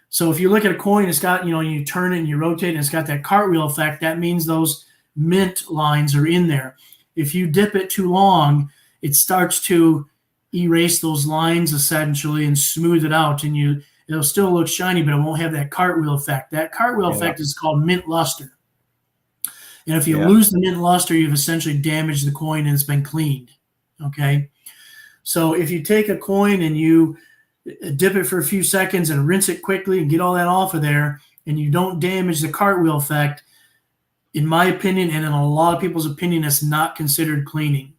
So if you look at a coin, it's got, you turn it and you rotate and it's got that cartwheel effect. That means those mint lines are in there. If you dip it too long, it starts to erase those lines essentially and smooth it out, and it'll still look shiny, but it won't have that cartwheel effect. That cartwheel effect is called mint luster. And if you lose the mint luster, you've essentially damaged the coin and it's been cleaned. Okay. So if you take a coin and you dip it for a few seconds and rinse it quickly and get all that off of there, and you don't damage the cartwheel effect, in my opinion, and in a lot of people's opinion, it's not considered cleaning.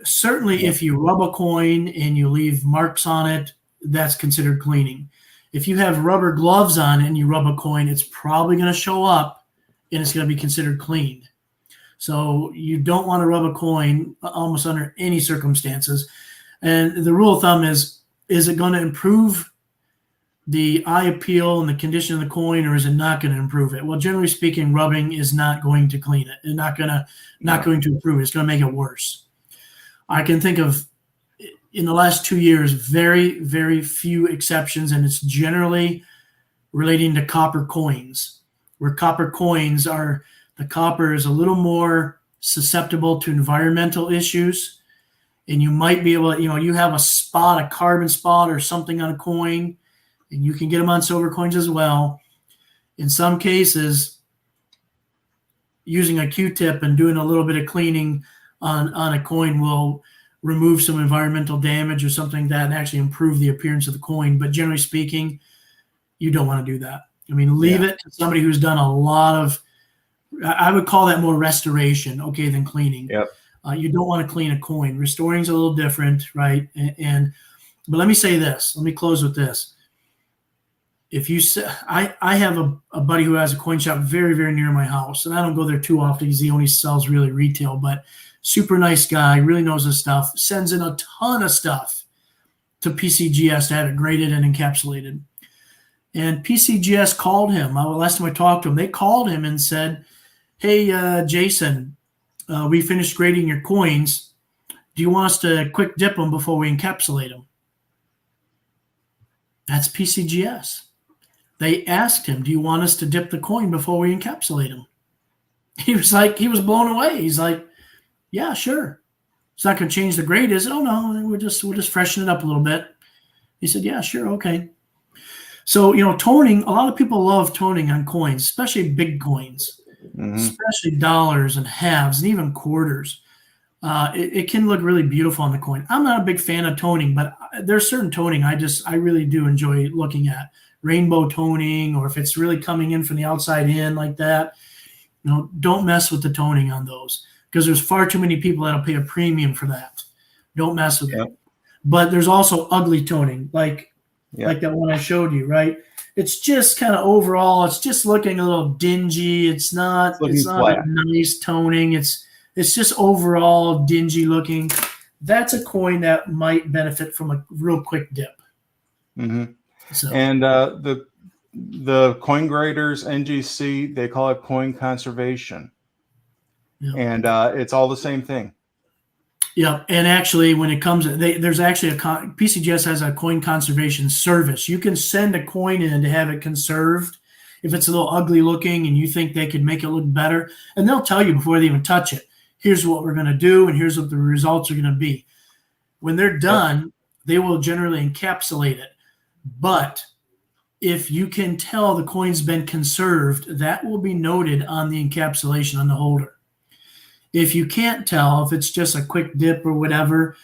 Certainly, if you rub a coin and you leave marks on it, that's considered cleaning. If you have rubber gloves on and you rub a coin, it's probably going to show up and it's going to be considered cleaned. So you don't want to rub a coin almost under any circumstances. And the rule of thumb is it going to improve the eye appeal and the condition of the coin, or is it not going to improve it? Well, generally speaking, rubbing is not going to clean it. It's not going to improve it. It's going to make it worse. I can think of, in the last 2 years, very, very few exceptions, and it's generally relating to copper coins, where copper coins the copper is a little more susceptible to environmental issues, and you might be able to, you have a carbon spot or something on a coin, and you can get them on silver coins as well. In some cases, using a Q-tip and doing a little bit of cleaning on a coin will remove some environmental damage or something like that and actually improve the appearance of the coin. But generally speaking, you don't want to do that. I mean, leave it to somebody who's done a lot of, I would call that more restoration, than cleaning. Yep. You don't want to clean a coin. Restoring is a little different, right? But let me say this. Let me close with this. if you say, I have a buddy who has a coin shop very, very near my house, and I don't go there too often because he only sells really retail, but super nice guy, really knows his stuff, sends in a ton of stuff to PCGS to have it graded and encapsulated. And PCGS called him. Last time I talked to him, they called him and said, hey, Jason, we finished grading your coins. Do you want us to quick dip them before we encapsulate them? That's PCGS. They asked him, do you want us to dip the coin before we encapsulate them? He was blown away. He's like, yeah, sure. It's not going to change the grade, is it? Oh, no, we'll just freshen it up a little bit. He said, yeah, sure, okay. So, toning, a lot of people love toning on coins, especially big coins, especially dollars and halves and even quarters. It can look really beautiful on the coin. I'm not a big fan of toning, but there's certain toning I really do enjoy looking at. Rainbow toning, or if it's really coming in from the outside in like that, don't mess with the toning on those, because there's far too many people that'll pay a premium for that. Don't mess with it. But there's also ugly toning, like that one I showed you, right? It's just kind of overall, it's just looking a little dingy. It's not a nice toning. It's just overall dingy looking. That's a coin that might benefit from a real quick dip. Mm-hmm. So. And the coin graders, NGC, they call it coin conservation. Yep. And it's all the same thing. Yeah, and actually, when it comes, there's actually PCGS has a coin conservation service. You can send a coin in to have it conserved if it's a little ugly looking and you think they could make it look better, and they'll tell you before they even touch it, here's what we're going to do and here's what the results are going to be. When they're done, they will generally encapsulate it. But if you can tell the coin's been conserved, that will be noted on the encapsulation on the holder. If you can't tell, if it's just a quick dip or whatever,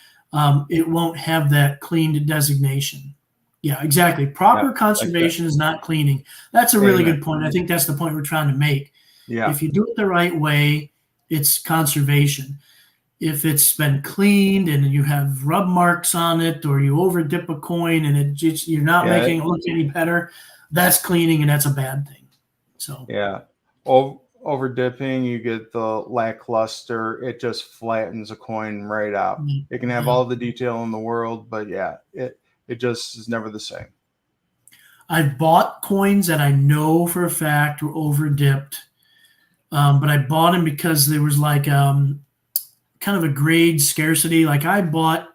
it won't have that cleaned designation. Yeah, exactly. Proper conservation is not cleaning. That's a really good point. I think that's the point we're trying to make. Yeah. If you do it the right way, it's conservation. If it's been cleaned and you have rub marks on it, or you over dip a coin and you're not making it look any better, that's cleaning, and that's a bad thing. So over dipping, you get the lackluster. It just flattens a coin right out. It can have all the detail in the world, but it just is never the same. I've bought coins that I know for a fact were over dipped, but I bought them because there was like kind of a grade scarcity. Like I bought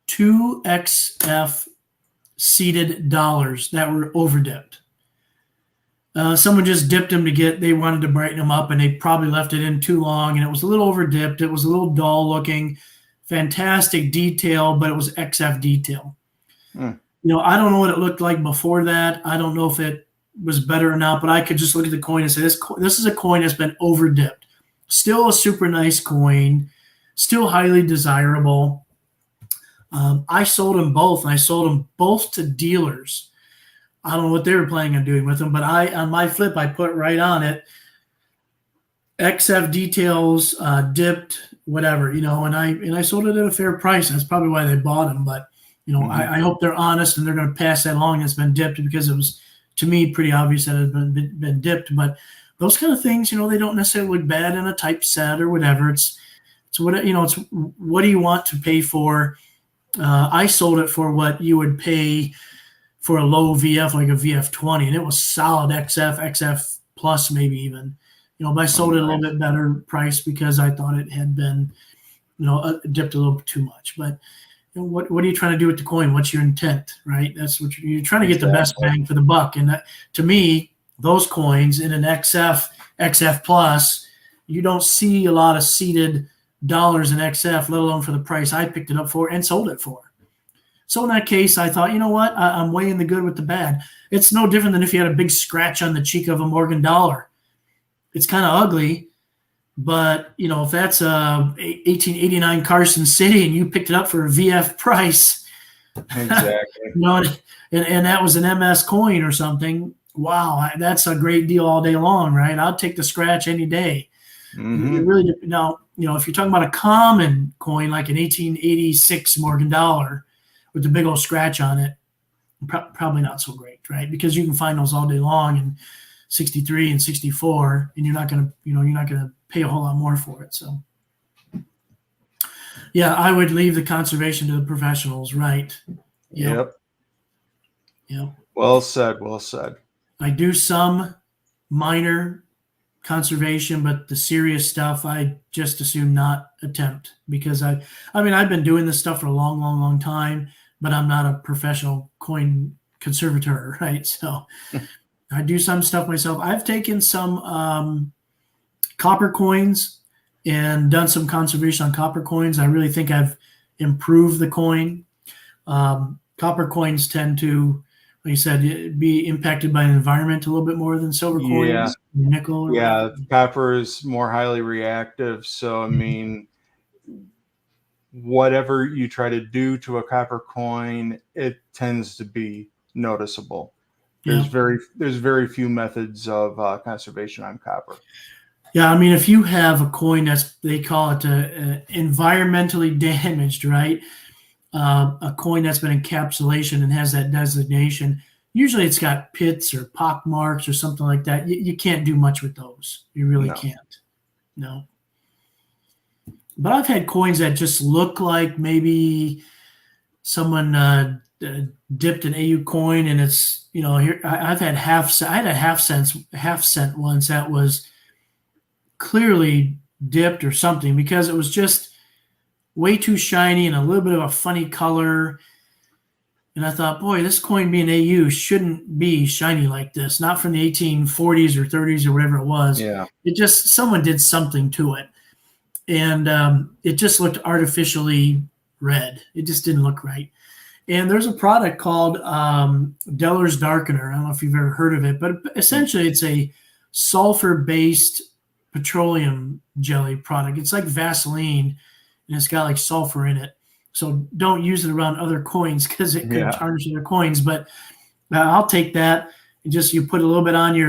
2 XF seeded dollars that were over dipped. Someone just dipped them they wanted to brighten them up, and they probably left it in too long, and it was a little over dipped. It was a little dull looking, fantastic detail, but it was XF detail. I don't know what it looked like before that. I don't know if it was better or not, but I could just look at the coin and say, this is a coin that's been over dipped. Still a super nice coin, still highly desirable. I sold them both, and I sold them both to dealers. I don't know what they were planning on doing with them, but on my flip, I put right on it, XF details, dipped, whatever, and I sold it at a fair price. That's probably why they bought them. But I hope they're honest and they're going to pass that along. It's been dipped, because it was, to me, pretty obvious that it had been dipped. But those kind of things, they don't necessarily look bad in a typeset or whatever. It's what do you want to pay for? I sold it for what you would pay for a low VF, like a VF20, and it was solid XF plus, maybe even. But I sold it a little bit better price because I thought it had been, dipped a little bit too much. But what are you trying to do with the coin? What's your intent, right? That's what you're trying to get the best bang for the buck. And to me, those coins in an XF plus, you don't see a lot of seeded dollars in XF, let alone for the price I picked it up for and sold it for. So in that case, I thought, you know what? I'm weighing the good with the bad. It's no different than if you had a big scratch on the cheek of a Morgan dollar. It's kind of ugly, but if that's a 1889 Carson City and you picked it up for a VF price, exactly. And that was an MS coin or something. Wow, that's a great deal all day long, right? I'll take the scratch any day. It really, now, if you're talking about a common coin like an 1886 Morgan dollar with the big old scratch on it, Probably not so great, right? Because you can find those all day long in 63 and 64, and you're not going to pay a whole lot more for it. So, yeah, I would leave the conservation to the professionals, right? Yep. Yep. Well said. Well said. I do some minor conservation, but the serious stuff I just assume not attempt, because I've been doing this stuff for a long, long, long time, but I'm not a professional coin conservator, right? So I do some stuff myself. I've taken some copper coins and done some conservation on copper coins. I really think I've improved the coin. Copper coins tend to, like you said, be impacted by the environment a little bit more than silver coins, nickel. Yeah, copper is more highly reactive. So, I mean, whatever you try to do to a copper coin, it tends to be noticeable. There's very few methods of conservation on copper. Yeah, I mean, if you have a coin they call it environmentally damaged, right? A coin that's been encapsulation and has that designation, usually it's got pits or pock marks or something like that. You can't do much with those. You really can't. No. But I've had coins that just look like maybe someone dipped an AU coin, and it's, here I've had I had a half cent once that was clearly dipped or something, because it was just way too shiny and a little bit of a funny color. And I thought, boy, this coin being AU shouldn't be shiny like this, not from the 1840s or 30s or whatever it was. Yeah. Someone did something to it. And it just looked artificially red. It just didn't look right. And there's a product called Deller's Darkener. I don't know if you've ever heard of it, but essentially it's a sulfur-based petroleum jelly product. It's like Vaseline, and it's got like sulfur in it. So don't use it around other coins, because it could tarnish other coins. But I'll take that. And just, you put a little bit on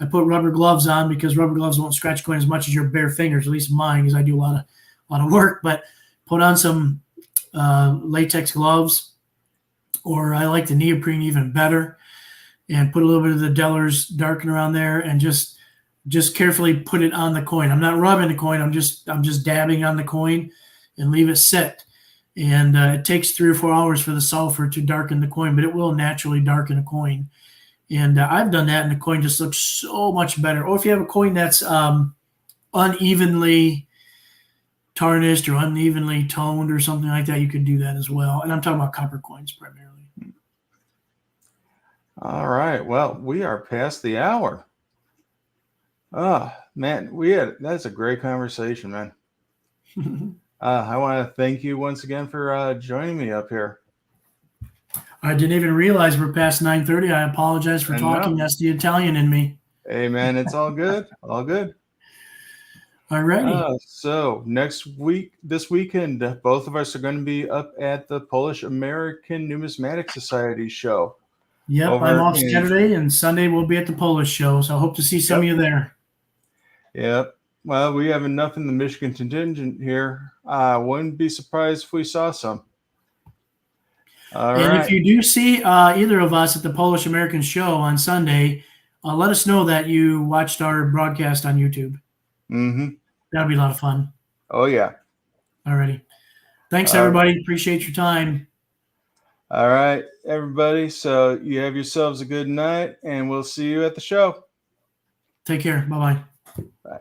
I put rubber gloves on, because rubber gloves won't scratch coin as much as your bare fingers, at least mine, because I do a lot of work. But put on some latex gloves, or I like the neoprene even better, and put a little bit of the Deller's Darkener on there, and just carefully put it on the coin. I'm not rubbing the coin. I'm just dabbing on the coin and leave it sit. And it takes 3 or 4 hours for the sulfur to darken the coin, but it will naturally darken a coin. And I've done that, and the coin just looks so much better. Or if you have a coin that's unevenly tarnished or unevenly toned or something like that, you could do that as well. And I'm talking about copper coins primarily. All right. Well, we are past the hour. Oh, man, that's a great conversation, man. I want to thank you once again for joining me up here. I didn't even realize we're past 9:30. I apologize for talking. That's the Italian in me. Hey, man, it's all good. All good. All righty. So this weekend, both of us are going to be up at the Polish American Numismatic Society show. Yep, I'm off Saturday, and Sunday we'll be at the Polish show, so I hope to see some of you there. Yep. Well, we have enough in the Michigan contingent here. I wouldn't be surprised if we saw some. All right. If you do see either of us at the Polish American show on Sunday, let us know that you watched our broadcast on YouTube. Mm-hmm. That'll be a lot of fun. Oh, yeah. All righty. Thanks, everybody. Appreciate your time. All right, everybody. So you have yourselves a good night, and we'll see you at the show. Take care. Bye-bye. Bye.